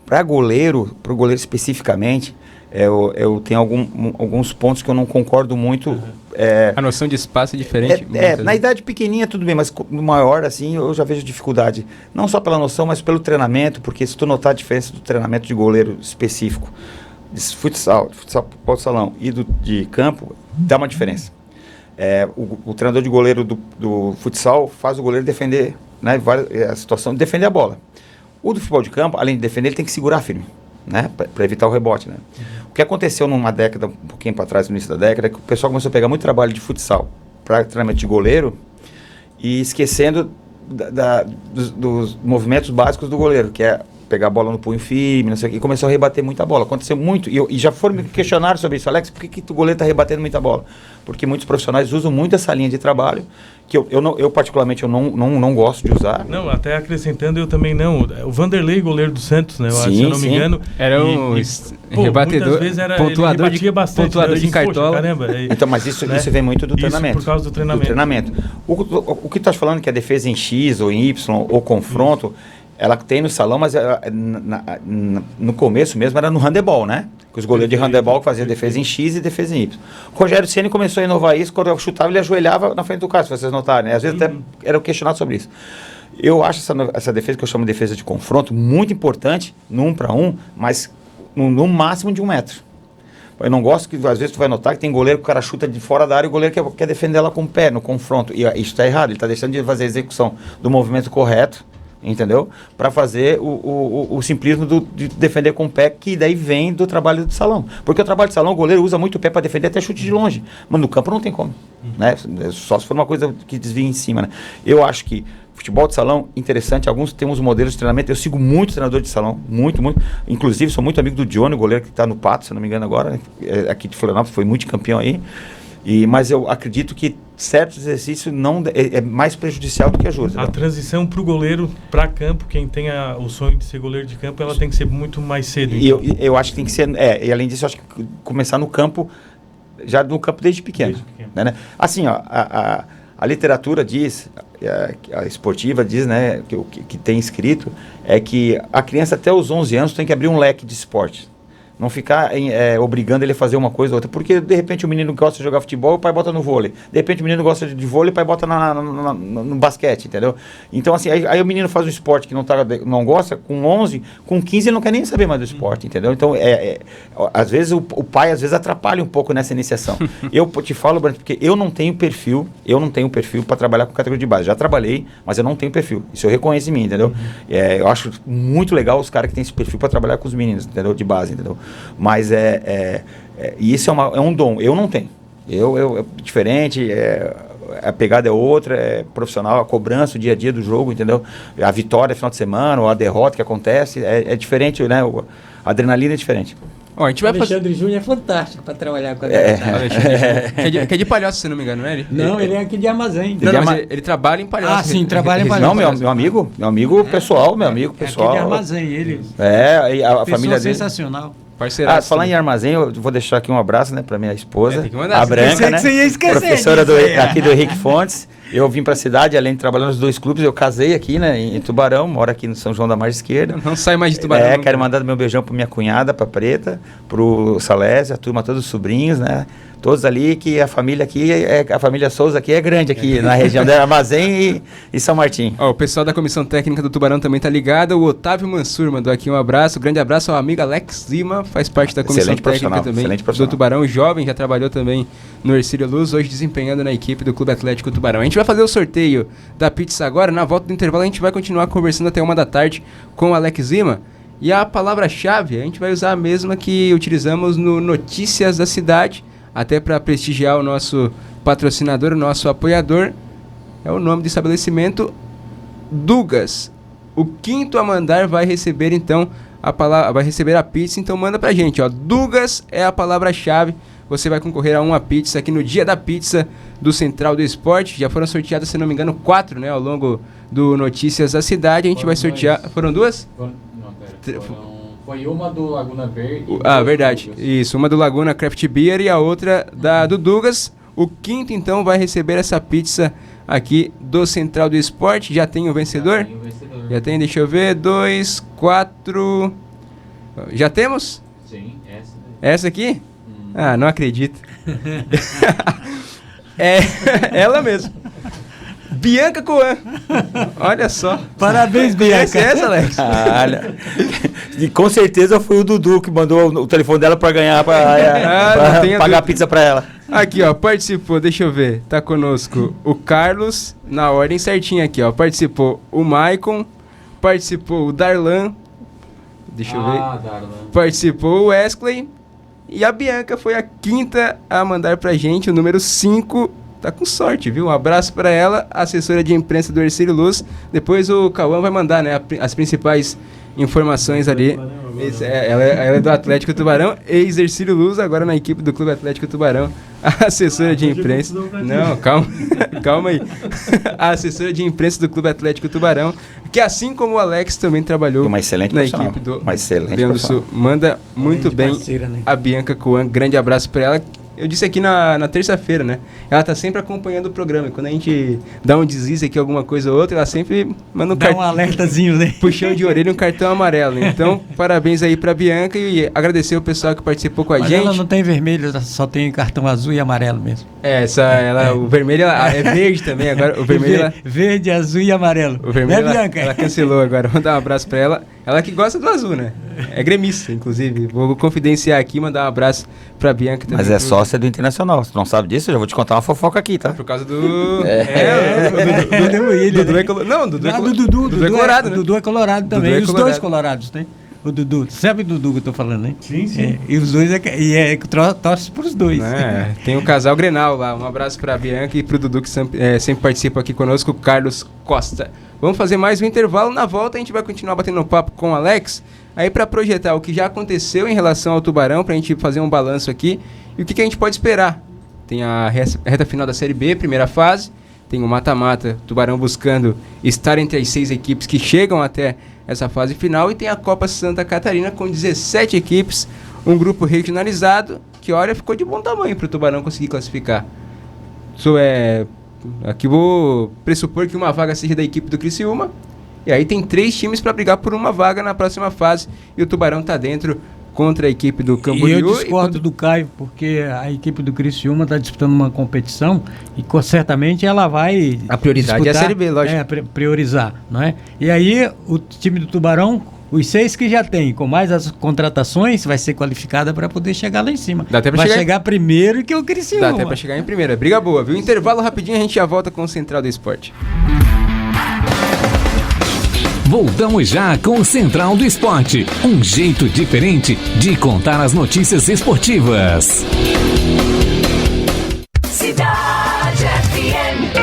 Para o goleiro especificamente, eu tenho alguns pontos que eu não concordo muito. A noção de espaço é diferente? Na idade pequenininha tudo bem, mas no maior, assim, eu já vejo dificuldade. Não só pela noção, mas pelo treinamento, porque se tu notar a diferença do treinamento de goleiro específico, de futsal para salão e de campo, dá uma diferença. O treinador de goleiro do futsal faz o goleiro defender, né, a situação de defender a bola. O do futebol de campo, além de defender, ele tem que segurar firme, né, para evitar o rebote, né. O que aconteceu numa década, um pouquinho para trás, no início da década, é que o pessoal começou a pegar muito trabalho de futsal para treinamento de goleiro e esquecendo dos movimentos básicos do goleiro, que é pegar a bola no punho firme, não sei o que, e começou a rebater muita bola. Aconteceu muito, e já foram me questionar sobre isso, Alex, por que o goleiro está rebatendo muita bola? Porque muitos profissionais usam muito essa linha de trabalho, que eu particularmente eu não gosto de usar. Não, até acrescentando, eu também não. O Vanderlei, goleiro do Santos, né? Se eu não me engano. Era um rebatedor, muitas vezes pontuador bastante, de cartola. Caramba, então, mas isso vem muito do treinamento. Por causa do treinamento. O que tu está falando que a defesa em X ou em Y ou confronto, ela tem no salão, mas no começo mesmo era no handebol, né? Que os goleiros de handebol faziam defesa em X e defesa em Y. O Rogério Ceni começou a inovar isso, quando eu chutava ele ajoelhava na frente do cara, se vocês notarem, né? Às vezes até era questionado sobre isso. Eu acho essa defesa, que eu chamo de defesa de confronto, muito importante no 1 para 1, mas no máximo de 1 metro. Eu não gosto que, às vezes, tu vai notar que tem goleiro que o cara chuta de fora da área e o goleiro quer defender ela com o pé, no confronto. E isso está errado, ele está deixando de fazer a execução do movimento correto, entendeu? Para fazer o simplismo de defender com o pé, que daí vem do trabalho do salão. Porque o trabalho do salão, o goleiro usa muito o pé para defender até chute de longe. Mas no campo não tem como, né? Só se for uma coisa que desvia em cima, né? Eu acho que futebol de salão, interessante, alguns temos modelos de treinamento, eu sigo muito treinador de salão, muito, inclusive sou muito amigo do Johnny, o goleiro que está no Pato, se não me engano agora, aqui de Florianópolis, foi multicampeão aí, mas eu acredito que certos exercícios é mais prejudicial do que ajuda. A transição para o goleiro, para campo, quem tem o sonho de ser goleiro de campo, ela tem que ser muito mais cedo. Então. Eu acho que tem que ser, e além disso, eu acho que começar no campo, já no campo desde pequeno. Né? Assim, ó, a literatura diz, a esportiva diz, né, que tem escrito, é que a criança até os 11 anos tem que abrir um leque de esporte. Não ficar obrigando ele a fazer uma coisa ou outra. Porque, de repente, o menino gosta de jogar futebol, o pai bota no vôlei. De repente, o menino gosta de vôlei, o pai bota no basquete, entendeu? Então, assim, aí o menino faz um esporte que não gosta, com 11, com 15, ele não quer nem saber mais do esporte, entendeu? Então, às vezes, o pai, atrapalha um pouco nessa iniciação. Eu te falo, Brant, porque eu não tenho perfil para trabalhar com categoria de base. Já trabalhei, mas eu não tenho perfil. Isso eu reconheço em mim, entendeu? Eu acho muito legal os caras que têm esse perfil para trabalhar com os meninos, entendeu? De base, entendeu? Mas isso é um dom. Eu não tenho. Eu diferente, a pegada é outra, é profissional, a cobrança, o dia a dia do jogo, entendeu? A vitória final de semana, ou a derrota que acontece, é diferente, né? A adrenalina é diferente. Ó, a gente vai Alexandre Júnior é fantástico para trabalhar com a que é de Palhoça, se não me engano, não é ele? Não, ele é aqui de Armazém. Mas ele trabalha em Palhoça. Ah, sim, trabalha em Palhoça. Não, meu amigo pessoal, meu amigo pessoal. Aqui de Armazém, ele. A família dele. Sensacional. Falar em armazém, eu vou deixar aqui um abraço, né, para minha esposa, tem que mandar, a Branca, né, você ia esquecer professora aqui do Henrique Fontes. Eu vim para a cidade, além de trabalhar nos 2 clubes, eu casei aqui, né, em Tubarão, moro aqui no São João da Margem Esquerda. Não sai mais de Tubarão. Quero mandar meu beijão para minha cunhada, para Preta, pro Salésio, a turma, todos os sobrinhos, né, todos ali, que a família aqui, a família Souza aqui é grande aqui, na região do Armazém e São Martim. O pessoal da Comissão Técnica do Tubarão também tá ligado, o Otávio Mansur mandou aqui um abraço, grande abraço ao amigo Alex Lima, faz parte da Comissão Técnica também do Tubarão, jovem, já trabalhou também no Ercílio Luz, hoje desempenhando na equipe do Clube Atlético Tubarão. A gente vai fazer o sorteio da pizza agora, na volta do intervalo a gente vai continuar conversando até 1h da tarde com o Alex Lima, e a palavra-chave a gente vai usar a mesma que utilizamos no Notícias da Cidade, até para prestigiar o nosso patrocinador, o nosso apoiador, é o nome do estabelecimento Dugas. O quinto a mandar vai receber então vai receber a pizza, então manda pra gente, ó. Dugas é a palavra-chave. Você vai concorrer a uma pizza aqui no Dia da Pizza do Central do Esporte. Já foram sorteadas, se não me engano, 4, né, ao longo do Notícias da Cidade. A gente vai sortear. Foram 2? Foi uma do Laguna Verde. Verdade. Isso, uma do Laguna Craft Beer e a outra do Dugas. O quinto, então, vai receber essa pizza aqui do Central do Esporte. Já tem o vencedor? Já tem, deixa eu ver. 2, 4. Já temos? Sim, essa daí. Essa aqui? Não acredito. É ela mesmo. Bianca Coan. Olha só. Parabéns, Bianca. Essa, Alex? Olha. E com certeza foi o Dudu que mandou o telefone dela para ganhar, para pagar a pizza para ela. Aqui, ó, participou, deixa eu ver. Tá conosco o Carlos, na ordem certinha aqui, ó. Participou o Maicon, participou o Darlan. Deixa eu ver. Darlan. Participou o Wesley. E a Bianca foi a quinta a mandar pra gente, o número 5. Tá com sorte, viu? Um abraço para ela, assessora de imprensa do Ercílio Luz. Depois o Cauã vai mandar, né, as principais informações ali. Ela é do Atlético Tubarão, ex-Ercílio Luz, agora na equipe do Clube Atlético Tubarão, a assessora de imprensa. Não, calma aí. A assessora de imprensa do Clube Atlético Tubarão, que assim como o Alex também trabalhou na equipe do Rio Grande do Sul. Manda muito bem parceira, né? a Bianca Coan. Grande abraço para ela. Eu disse aqui na terça-feira, né? Ela tá sempre acompanhando o programa. E quando a gente dá um deslize aqui, alguma coisa ou outra, ela sempre manda um alertazinho, né? Puxão de orelha e um cartão amarelo. Então, parabéns aí pra Bianca e agradecer o pessoal que participou com a gente. Ela não tem vermelho, só tem cartão azul e amarelo mesmo. O vermelho é verde também agora. O vermelho verde, azul e amarelo. O vermelho Bianca? Ela cancelou agora. Vamos dar um abraço pra ela. Ela que gosta do azul, né? É gremista, inclusive. Vou confidenciar aqui, mandar um abraço pra Bianca também. Mas é sócia do Internacional. Se tu não sabe disso, eu já vou te contar uma fofoca aqui, tá? Por causa do... Dudu é colorado, né? Dudu é colorado também. E os dois colorados, né? O Dudu, sabe o Dudu que eu tô falando, né? Sim. E os dois torce pros dois. Tem o casal Grenal lá. Um abraço pra Bianca e pro Dudu que sempre participa aqui conosco, o Carlos Costa. Vamos fazer mais um intervalo. Na volta a gente vai continuar batendo papo com o Alex, aí para projetar o que já aconteceu em relação ao Tubarão, pra gente fazer um balanço aqui e o que a gente pode esperar. Tem a reta final da Série B, primeira fase, tem o mata-mata, Tubarão buscando estar entre as 6 equipes que chegam até essa fase final, e tem a Copa Santa Catarina com 17 equipes, um grupo regionalizado que, olha, ficou de bom tamanho para o Tubarão conseguir classificar. Aqui vou pressupor que uma vaga seja da equipe do Criciúma, e aí tem 3 times para brigar por uma vaga na próxima fase, e o Tubarão está dentro contra a equipe do Camboriú. E eu discordo do Caio, porque a equipe do Criciúma está disputando uma competição e certamente ela vai... A prioridade disputar, é a Série B, lógico. Priorizar, não é? E aí o time do Tubarão, os 6 que já tem, com mais as contratações, vai ser qualificada para poder chegar lá em cima. Vai chegar primeiro que o Criciúma. Dá até para chegar em primeira. Briga boa, viu? Intervalo rapidinho, a gente já volta com o Central do Esporte. Voltamos já com o Central do Esporte, um jeito diferente de contar as notícias esportivas. Cidade FM.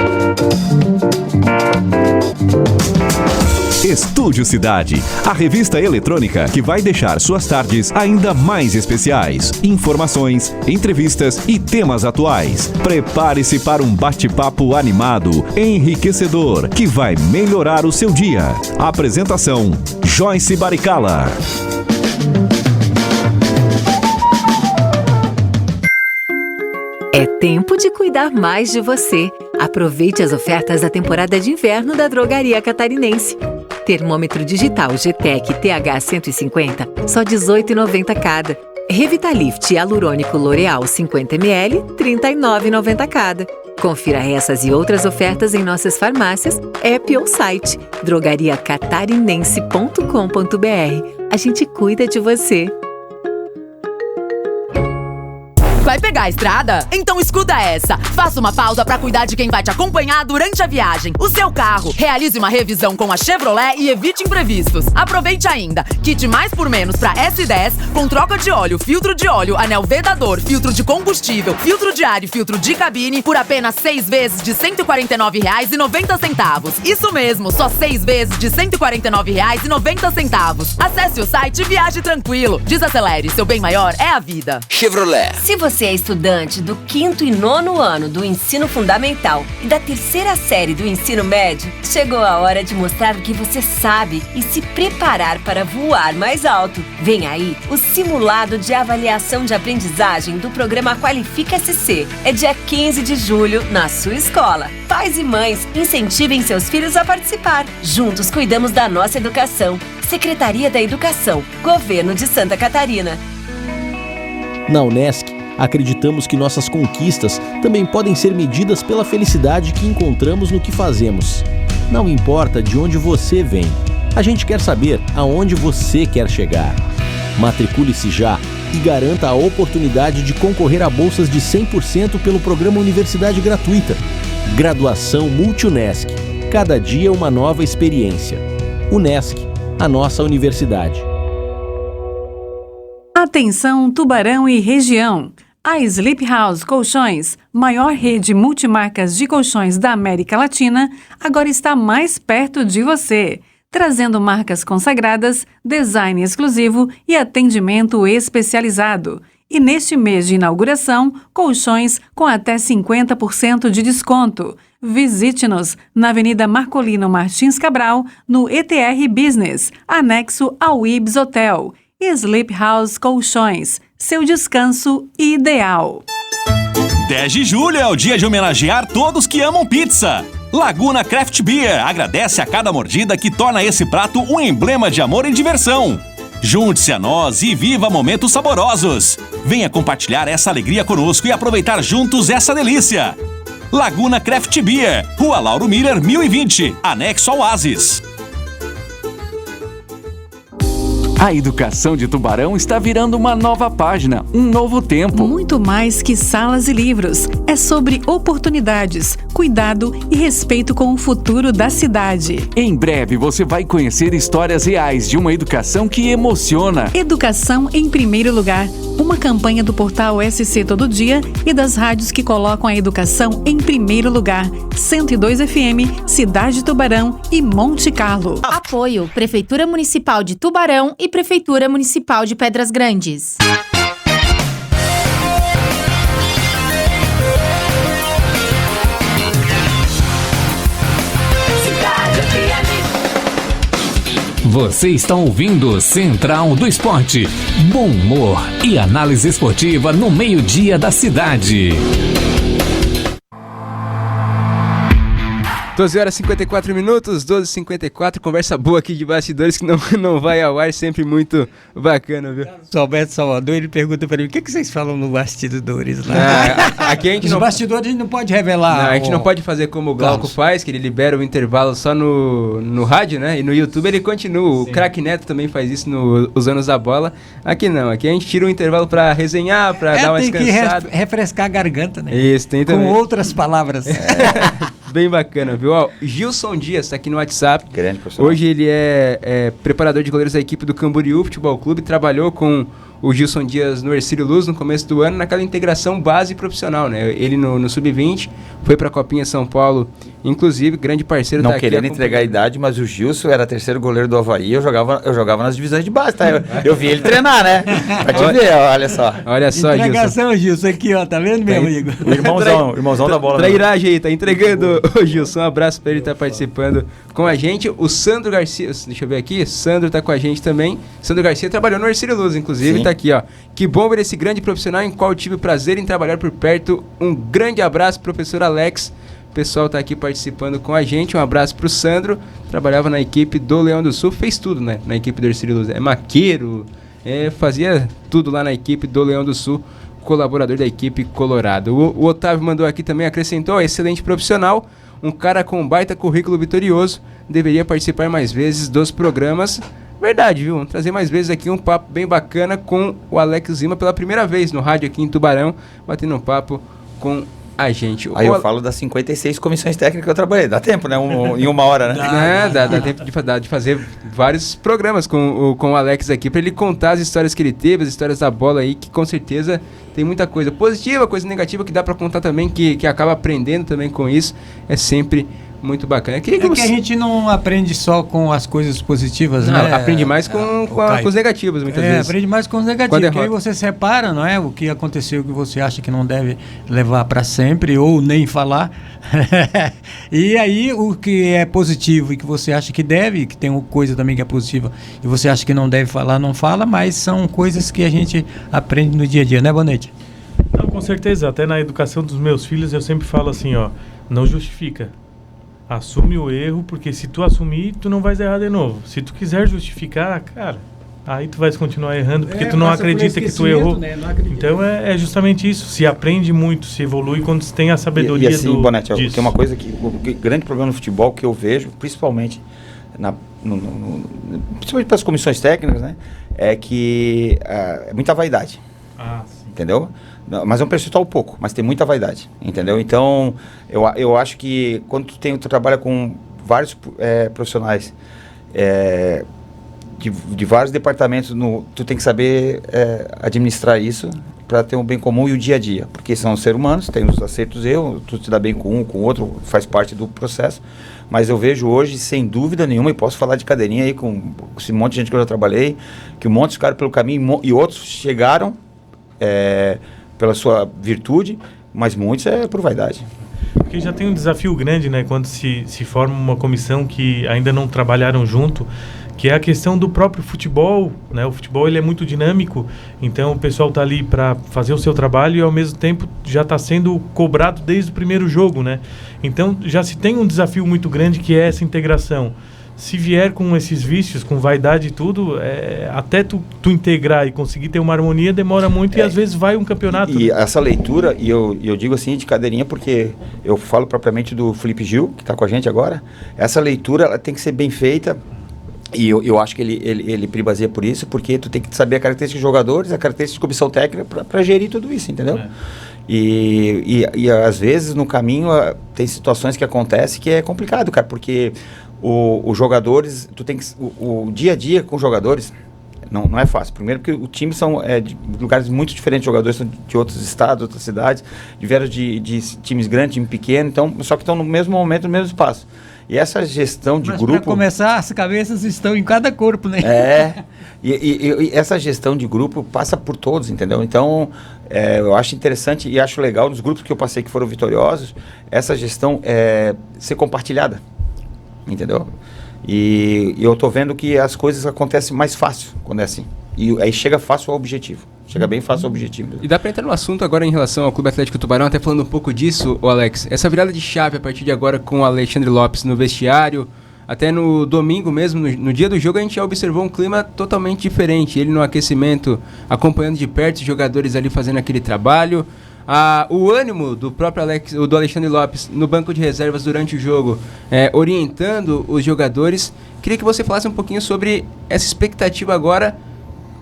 Estúdio Cidade, a revista eletrônica que vai deixar suas tardes ainda mais especiais. Informações, entrevistas e temas atuais. Prepare-se para um bate-papo animado, enriquecedor, que vai melhorar o seu dia. Apresentação: Joyce Baricala. É tempo de cuidar mais de você. Aproveite as ofertas da temporada de inverno da Drogaria Catarinense. Termômetro digital GTEC TH150, só R$ 18,90 cada. Revitalift Hialurônico L'Oreal 50 ml, R$ 39,90 cada. Confira essas e outras ofertas em nossas farmácias, app ou site drogariacatarinense.com.br. A gente cuida de você. Vai pegar a estrada? Então escuta essa. Faça uma pausa para cuidar de quem vai te acompanhar durante a viagem. O seu carro. Realize uma revisão com a Chevrolet e evite imprevistos. Aproveite ainda. Kit mais por menos para S10 com troca de óleo, filtro de óleo, anel vedador, filtro de combustível, filtro de ar e filtro de cabine por apenas 6 vezes de R$ 149,90. Isso mesmo, só 6 vezes de R$ 149,90. Acesse o site e viaje tranquilo. Desacelere, seu bem maior é a vida. Chevrolet. Se você é estudante do 5º e 9º ano do ensino fundamental e da 3ª série do ensino médio, chegou a hora de mostrar o que você sabe e se preparar para voar mais alto. Vem aí o simulado de avaliação de aprendizagem do programa Qualifica SC. É dia 15 de julho na sua escola. Pais e mães, incentivem seus filhos a participar. Juntos cuidamos da nossa educação. Secretaria da Educação, Governo de Santa Catarina. Na Unesc, acreditamos que nossas conquistas também podem ser medidas pela felicidade que encontramos no que fazemos. Não importa de onde você vem, a gente quer saber aonde você quer chegar. Matricule-se já e garanta a oportunidade de concorrer a bolsas de 100% pelo programa Universidade Gratuita. Graduação Multi-Unesc. Cada dia uma nova experiência. Unesc, a nossa universidade. Atenção Tubarão e região. A Sleep House Colchões, maior rede multimarcas de colchões da América Latina, agora está mais perto de você. trazendo marcas consagradas, design exclusivo e atendimento especializado. E neste mês de inauguração, colchões com até 50% de desconto. Visite-nos na Avenida Marcolino Martins Cabral, no ETR Business, anexo ao Ibis Hotel. Sleep House Colchões, seu descanso ideal. 10 de julho é o dia de homenagear todos que amam pizza. Laguna Craft Beer agradece a cada mordida que torna esse prato um emblema de amor e diversão. Junte-se a nós e viva momentos saborosos. Venha compartilhar essa alegria conosco e aproveitar juntos essa delícia. Laguna Craft Beer, Rua Lauro Miller, 1020, anexo ao Oasis. A educação de Tubarão está virando uma nova página, um novo tempo. Muito mais que salas e livros. É sobre oportunidades, cuidado e respeito com o futuro da cidade. Em breve você vai conhecer histórias reais de uma educação que emociona. Educação em primeiro lugar. Uma campanha do portal SC Todo Dia e das rádios que colocam a educação em primeiro lugar. 102 FM, Cidade de Tubarão e Monte Carlo. Apoio Prefeitura Municipal de Tubarão e Prefeitura Municipal de Pedras Grandes. Você está ouvindo Central do Esporte. Bom humor e análise esportiva no meio-dia da cidade. 12 horas e 54 minutos, 12h54, conversa boa aqui de bastidores que não vai ao ar, sempre muito bacana, viu? O Alberto Salvador, ele pergunta pra mim, o que vocês falam no bastidores lá? Aqui a gente Nos bastidores a gente não pode revelar. Não, a gente não pode fazer como o Glauco faz, que ele libera o intervalo só no rádio, né? E no YouTube ele continua. O Craque Neto também faz isso nos Anos da Bola. Aqui não, aqui a gente tira o intervalo pra resenhar, pra dar uma descansada. Tem que refrescar a garganta, né? Isso, tem também. Com outras palavras. Bem bacana, viu? Ó, Gilson Dias tá aqui no WhatsApp. Grande profissional. Hoje ele é preparador de goleiros da equipe do Camboriú Futebol Clube. Trabalhou com o Gilson Dias no Ercílio Luz no começo do ano, naquela integração base profissional, né? Ele no Sub-20, foi pra Copinha São Paulo, inclusive, grande parceiro. Não querendo entregar a idade, mas o Gilson era terceiro goleiro do Avaí, eu jogava nas divisões de base, tá? Eu vi ele treinar, né? Pra te ver, olha só. Olha só, Entregação, Gilson, aqui, ó, tá vendo, meu amigo? O irmãozão da bola. Trairagem aí, tá entregando o Gilson, um abraço pra ele estar participando com a gente. O Sandro Garcia, deixa eu ver aqui, Sandro tá com a gente também. Sandro Garcia trabalhou no Ercílio Luz, inclusive, tá aqui, ó. Que bom ver esse grande profissional em qual tive o prazer em trabalhar por perto. Um grande abraço, professor Alex. O pessoal tá aqui participando com a gente. Um abraço pro Sandro. Trabalhava na equipe do Leão do Sul. Fez tudo, né? Na equipe do Ercílio Luz. É maqueiro. Fazia tudo lá na equipe do Leão do Sul. Colaborador da equipe Colorado. O Otávio mandou aqui também, acrescentou. Excelente profissional. Um cara com um baita currículo vitorioso. Deveria participar mais vezes dos programas. Verdade, viu? Vamos trazer mais vezes aqui um papo bem bacana com o Alex Zima pela primeira vez no rádio aqui em Tubarão. Batendo um papo com a gente. Aí eu falo das 56 comissões técnicas que eu trabalhei. Dá tempo, né? Em uma hora, né? Dá tempo de fazer vários programas com o Alex aqui, para ele contar as histórias que ele teve, as histórias da bola aí, que com certeza tem muita coisa positiva, coisa negativa que dá para contar também, que acaba aprendendo também com isso. É sempre muito bacana. Que a gente não aprende só com as coisas positivas, né? Aprende mais com os negativos, muitas vezes. Aprende mais com os negativos, porque aí você separa, não é? O que aconteceu, o que você acha que não deve levar para sempre, ou nem falar. E aí, o que é positivo e que você acha que deve, que tem uma coisa também que é positiva, e você acha que não deve falar, não fala, mas são coisas que a gente aprende no dia a dia, né, Bonete? Não, com certeza. Até na educação dos meus filhos, eu sempre falo assim, ó, não justifica. Assume o erro, porque se tu assumir, tu não vais errar de novo. Se tu quiser justificar, cara, aí tu vais continuar errando, porque tu não acredita que tu errou. Né? Então é justamente isso. Se aprende muito, se evolui quando se tem a sabedoria e assim, Bonete, tem uma coisa que o grande problema no futebol que eu vejo, principalmente principalmente para as comissões técnicas, né, é que é muita vaidade. Entendeu? Mas é um percentual pouco, mas tem muita vaidade, entendeu? Então, eu acho que quando tu trabalha com vários profissionais de vários departamentos, tu tem que saber administrar isso para ter um bem comum e o dia a dia, porque são seres humanos, tem os acertos erros, tu te dá bem com um, com o outro, faz parte do processo, mas eu vejo hoje, sem dúvida nenhuma, e posso falar de cadeirinha aí com esse monte de gente que eu já trabalhei, que um monte ficaram pelo caminho e outros chegaram pela sua virtude, mas muitos é por vaidade. Porque já tem um desafio grande, né, quando se forma uma comissão que ainda não trabalharam junto, que é a questão do próprio futebol, né? O futebol ele é muito dinâmico, então o pessoal está ali para fazer o seu trabalho e ao mesmo tempo já está sendo cobrado desde o primeiro jogo, né? Então já se tem um desafio muito grande que é essa integração. Se vier com esses vícios, com vaidade e tudo, até tu integrar e conseguir ter uma harmonia demora muito e às vezes vai um campeonato. E essa leitura, e eu digo assim de cadeirinha porque eu falo propriamente do Felipe Gil, que está com a gente agora, essa leitura ela tem que ser bem feita. E eu acho que ele privazeia por isso, porque tu tem que saber a característica dos jogadores, a característica de comissão técnica para gerir tudo isso, entendeu? E às vezes no caminho tem situações que acontecem que é complicado, cara, porque os jogadores, tu tem que, o dia a dia com os jogadores não é fácil. Primeiro porque o time são de lugares muito diferentes, jogadores são de outros estados, outras cidades, vieram de times grandes, time pequeno, então, só que estão no mesmo momento, no mesmo espaço. E essa gestão de grupo... Para começar, as cabeças estão em cada corpo, né? E essa gestão de grupo passa por todos, entendeu? Então, eu acho interessante e acho legal, nos grupos que eu passei que foram vitoriosos, essa gestão ser compartilhada, entendeu? E eu tô vendo que as coisas acontecem mais fácil quando é assim. E aí chega fácil ao objetivo. Chega bem fácil ao objetivo. E dá pra entrar no assunto agora em relação ao Clube Atlético Tubarão, até falando um pouco disso, Alex. Essa virada de chave a partir de agora com o Alexandre Lopes no vestiário, até no domingo mesmo, no dia do jogo, a gente já observou um clima totalmente diferente. Ele no aquecimento, acompanhando de perto os jogadores ali fazendo aquele trabalho. O ânimo do próprio do Alexandre Lopes no banco de reservas durante o jogo, orientando os jogadores. Queria que você falasse um pouquinho sobre essa expectativa agora,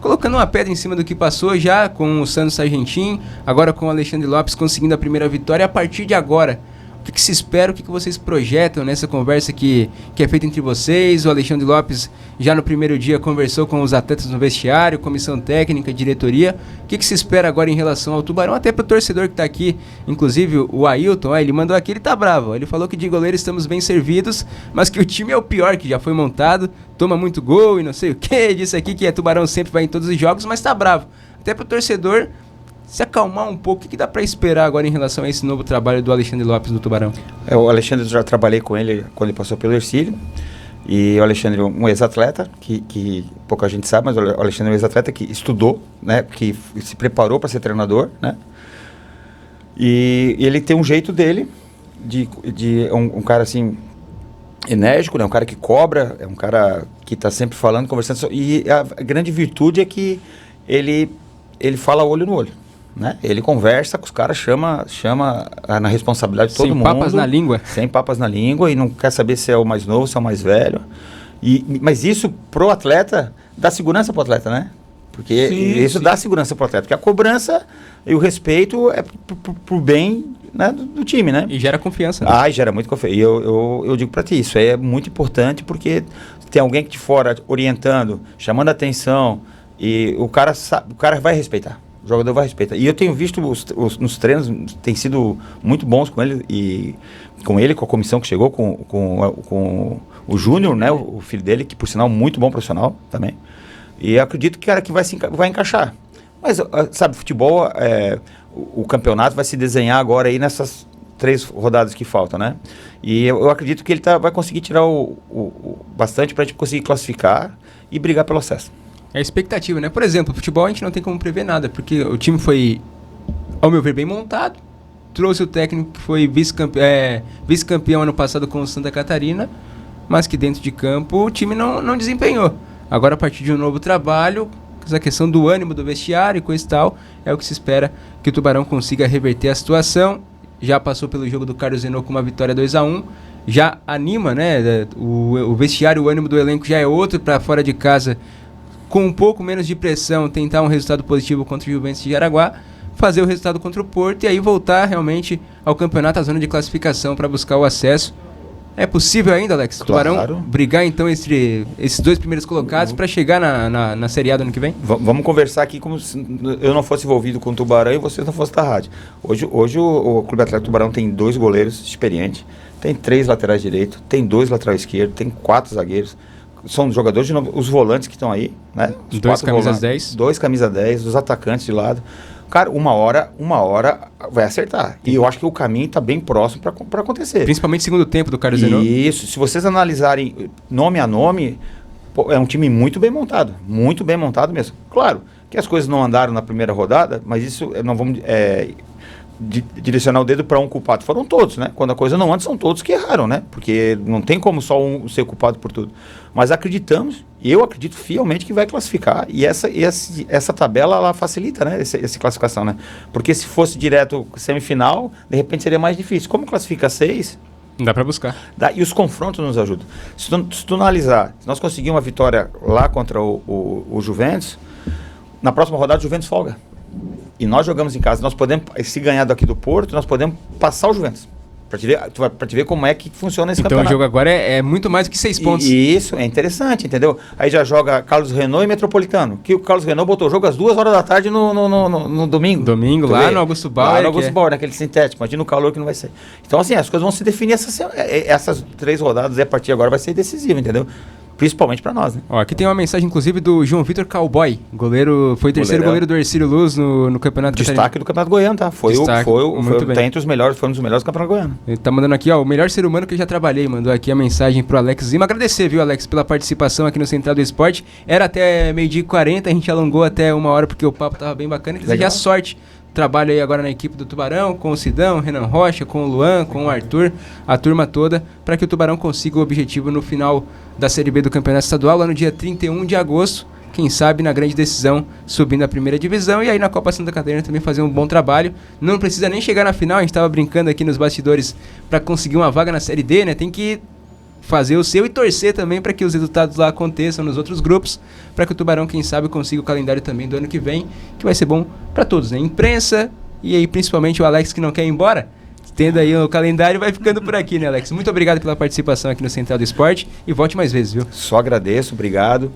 colocando uma pedra em cima do que passou já com o Sandro Sargentin, agora com o Alexandre Lopes conseguindo a primeira vitória. A partir de agora, o que se espera, o que vocês projetam nessa conversa que é feita entre vocês? O Alexandre Lopes já no primeiro dia conversou com os atletas no vestiário, comissão técnica, diretoria. O que se espera agora em relação ao Tubarão? Até para o torcedor que está aqui, inclusive o Ailton, ele mandou aqui, ele tá bravo. Ele falou que de goleiro estamos bem servidos, mas que o time é o pior que já foi montado, toma muito gol e não sei o que, disse aqui que Tubarão sempre vai em todos os jogos, mas tá bravo. Até para o torcedor se acalmar um pouco, o que dá para esperar agora em relação a esse novo trabalho do Alexandre Lopes no Tubarão? O Alexandre, eu já trabalhei com ele quando ele passou pelo Ercílio, e o Alexandre é um ex-atleta, que pouca gente sabe, mas o Alexandre é um ex-atleta que estudou, né, que se preparou para ser treinador, né, e ele tem um jeito dele, de um cara assim, enérgico, né, um cara que cobra, é um cara que está sempre falando, conversando, e a grande virtude é que ele fala olho no olho. Né? Ele conversa com os caras, chama na responsabilidade de todo mundo. Sem papas na língua. Sem papas na língua, e não quer saber se é o mais novo, se é o mais velho. Mas isso pro atleta dá segurança pro atleta, né? Porque isso dá segurança pro atleta. Porque a cobrança e o respeito é pro bem, né, do time, né? E gera confiança. Né? E gera muito confiança. E eu digo pra ti, isso é muito importante, porque tem alguém de fora orientando, chamando a atenção, e o cara vai respeitar. O jogador vai respeitar. E eu tenho visto nos treinos, tem sido muito bons com ele, com a comissão que chegou, com o Júnior, né, o filho dele, que por sinal muito bom profissional também. E eu acredito que vai encaixar. Mas, sabe, futebol, o campeonato vai se desenhar agora aí nessas 3 rodadas que faltam, né? E eu acredito que ele vai conseguir tirar bastante para a gente conseguir classificar e brigar pelo acesso. É a expectativa, né? Por exemplo, o futebol a gente não tem como prever nada, porque o time foi, ao meu ver, bem montado. Trouxe o técnico que foi vice-campeão ano passado com o Santa Catarina, mas que dentro de campo o time não desempenhou. Agora, a partir de um novo trabalho, essa questão do ânimo do vestiário e coisa e tal, é o que se espera que o Tubarão consiga reverter a situação. Já passou pelo jogo do Carlos Zenon com uma vitória 2-1. Já anima, né? O vestiário, o ânimo do elenco já é outro para fora de casa, com um pouco menos de pressão, tentar um resultado positivo contra o Juventus de Jaraguá, fazer o resultado contra o Porto e aí voltar realmente ao campeonato, à zona de classificação para buscar o acesso. É possível ainda, Alex? O Tubarão brigar então entre esses 2 primeiros colocados para chegar na Série A do ano que vem? Vamos conversar aqui como se eu não fosse envolvido com o Tubarão e você não fosse da rádio. Hoje o Clube Atlético Tubarão tem 2 goleiros experientes, tem 3 laterais direitos, tem 2 laterais esquerdos, tem 4 zagueiros. São jogadores de novo, os volantes que estão aí, né? 2 camisas 10. 2 camisas 10, os atacantes de lado. Cara, uma hora vai acertar. E eu acho que o caminho está bem próximo para acontecer. Principalmente segundo tempo do Carlos Zenon. Isso. Se vocês analisarem nome a nome, é um time muito bem montado mesmo. Claro que as coisas não andaram na primeira rodada, mas isso não vamos direcionar o dedo para um culpado. Foram todos, né? Quando a coisa não anda, são todos que erraram, né? Porque não tem como só um ser culpado por tudo. Mas acreditamos, e eu acredito fielmente que vai classificar. E essa tabela, ela facilita, né? Essa classificação, né? Porque se fosse direto semifinal, de repente seria mais difícil. Como classifica 6... Dá para buscar. E os confrontos nos ajudam. Se tu analisar, se nós conseguirmos uma vitória lá contra o Juventus, na próxima rodada o Juventus folga. E nós jogamos em casa, nós podemos, se ganhar daqui do Porto, nós podemos passar o Juventus. Pra te ver como é que funciona esse campeonato. Então o jogo agora é muito mais do que 6 pontos. E isso, é interessante, entendeu? Aí já joga Carlos Renault e Metropolitano. Que o Carlos Renault botou o jogo às 2 horas da tarde no domingo. Domingo, lá no Augusto Bauer. Lá no Augusto Bauer, naquele sintético. Imagina o calor que não vai ser. Então, assim, as coisas vão se definir essas 3 rodadas e a partir de agora vai ser decisivo, entendeu? Principalmente pra nós, né? Ó, aqui tem uma mensagem, inclusive, do João Vitor Cowboy, goleiro, foi o terceiro goleiro do Ercílio Luz no Campeonato Destaque Catarinense. do Campeonato Goiano, tá? Foi entre os melhores, foi um dos melhores do Campeonato Goiano. Ele tá mandando aqui, ó, o melhor ser humano que eu já trabalhei, mandou aqui a mensagem pro Alex Zima. Agradecer, viu, Alex, pela participação aqui no Central do Esporte. Era até 12h40, a gente alongou até 1 hora porque o papo tava bem bacana. Desejar sorte. Trabalho aí agora na equipe do Tubarão, com o Sidão, Renan Rocha, com o Luan, com o Arthur, a turma toda, para que o Tubarão consiga o objetivo no final da Série B do Campeonato Estadual, lá no dia 31 de agosto, quem sabe na grande decisão, subindo a primeira divisão, e aí na Copa Santa Catarina também fazer um bom trabalho. Não precisa nem chegar na final, a gente estava brincando aqui nos bastidores para conseguir uma vaga na Série D, né? Tem que fazer o seu e torcer também para que os resultados lá aconteçam nos outros grupos, para que o Tubarão, quem sabe, consiga o calendário também do ano que vem, que vai ser bom para todos, né? Imprensa e aí principalmente o Alex que não quer ir embora, tendo aí o calendário, vai ficando por aqui, né, Alex? Muito obrigado pela participação aqui no Central do Esporte e volte mais vezes, viu? Só agradeço, obrigado.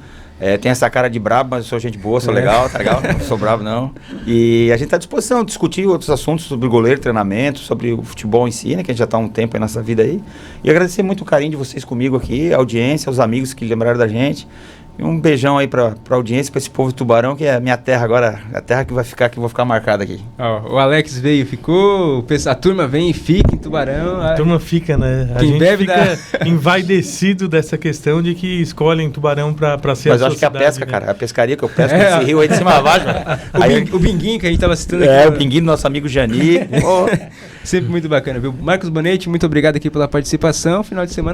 Tem essa cara de brabo, mas eu sou gente boa, sou legal, tá legal? Não sou bravo, não. E a gente está à disposição de discutir outros assuntos sobre o goleiro, treinamento, sobre o futebol em si, né? Que a gente já está há um tempo aí nessa vida aí. E agradecer muito o carinho de vocês comigo aqui, a audiência, os amigos que lembraram da gente. E um beijão aí pra audiência, pra esse povo de Tubarão, que é a minha terra agora, a terra que vai ficar, que eu vou ficar marcada aqui. Ó, o Alex veio, ficou, a turma vem e fica em Tubarão. A turma fica, né? A gente fica envaidecido dessa questão de que escolhem Tubarão pra ser Mas eu acho que é a pesca, né? Cara, a pescaria que eu pesco nesse rio aí de cima a baixo. O Binguinho que a gente tava citando aqui. O Binguinho do nosso amigo Jani. Sempre muito bacana, viu? Marcos Bonetti, muito obrigado aqui pela participação. Final de semana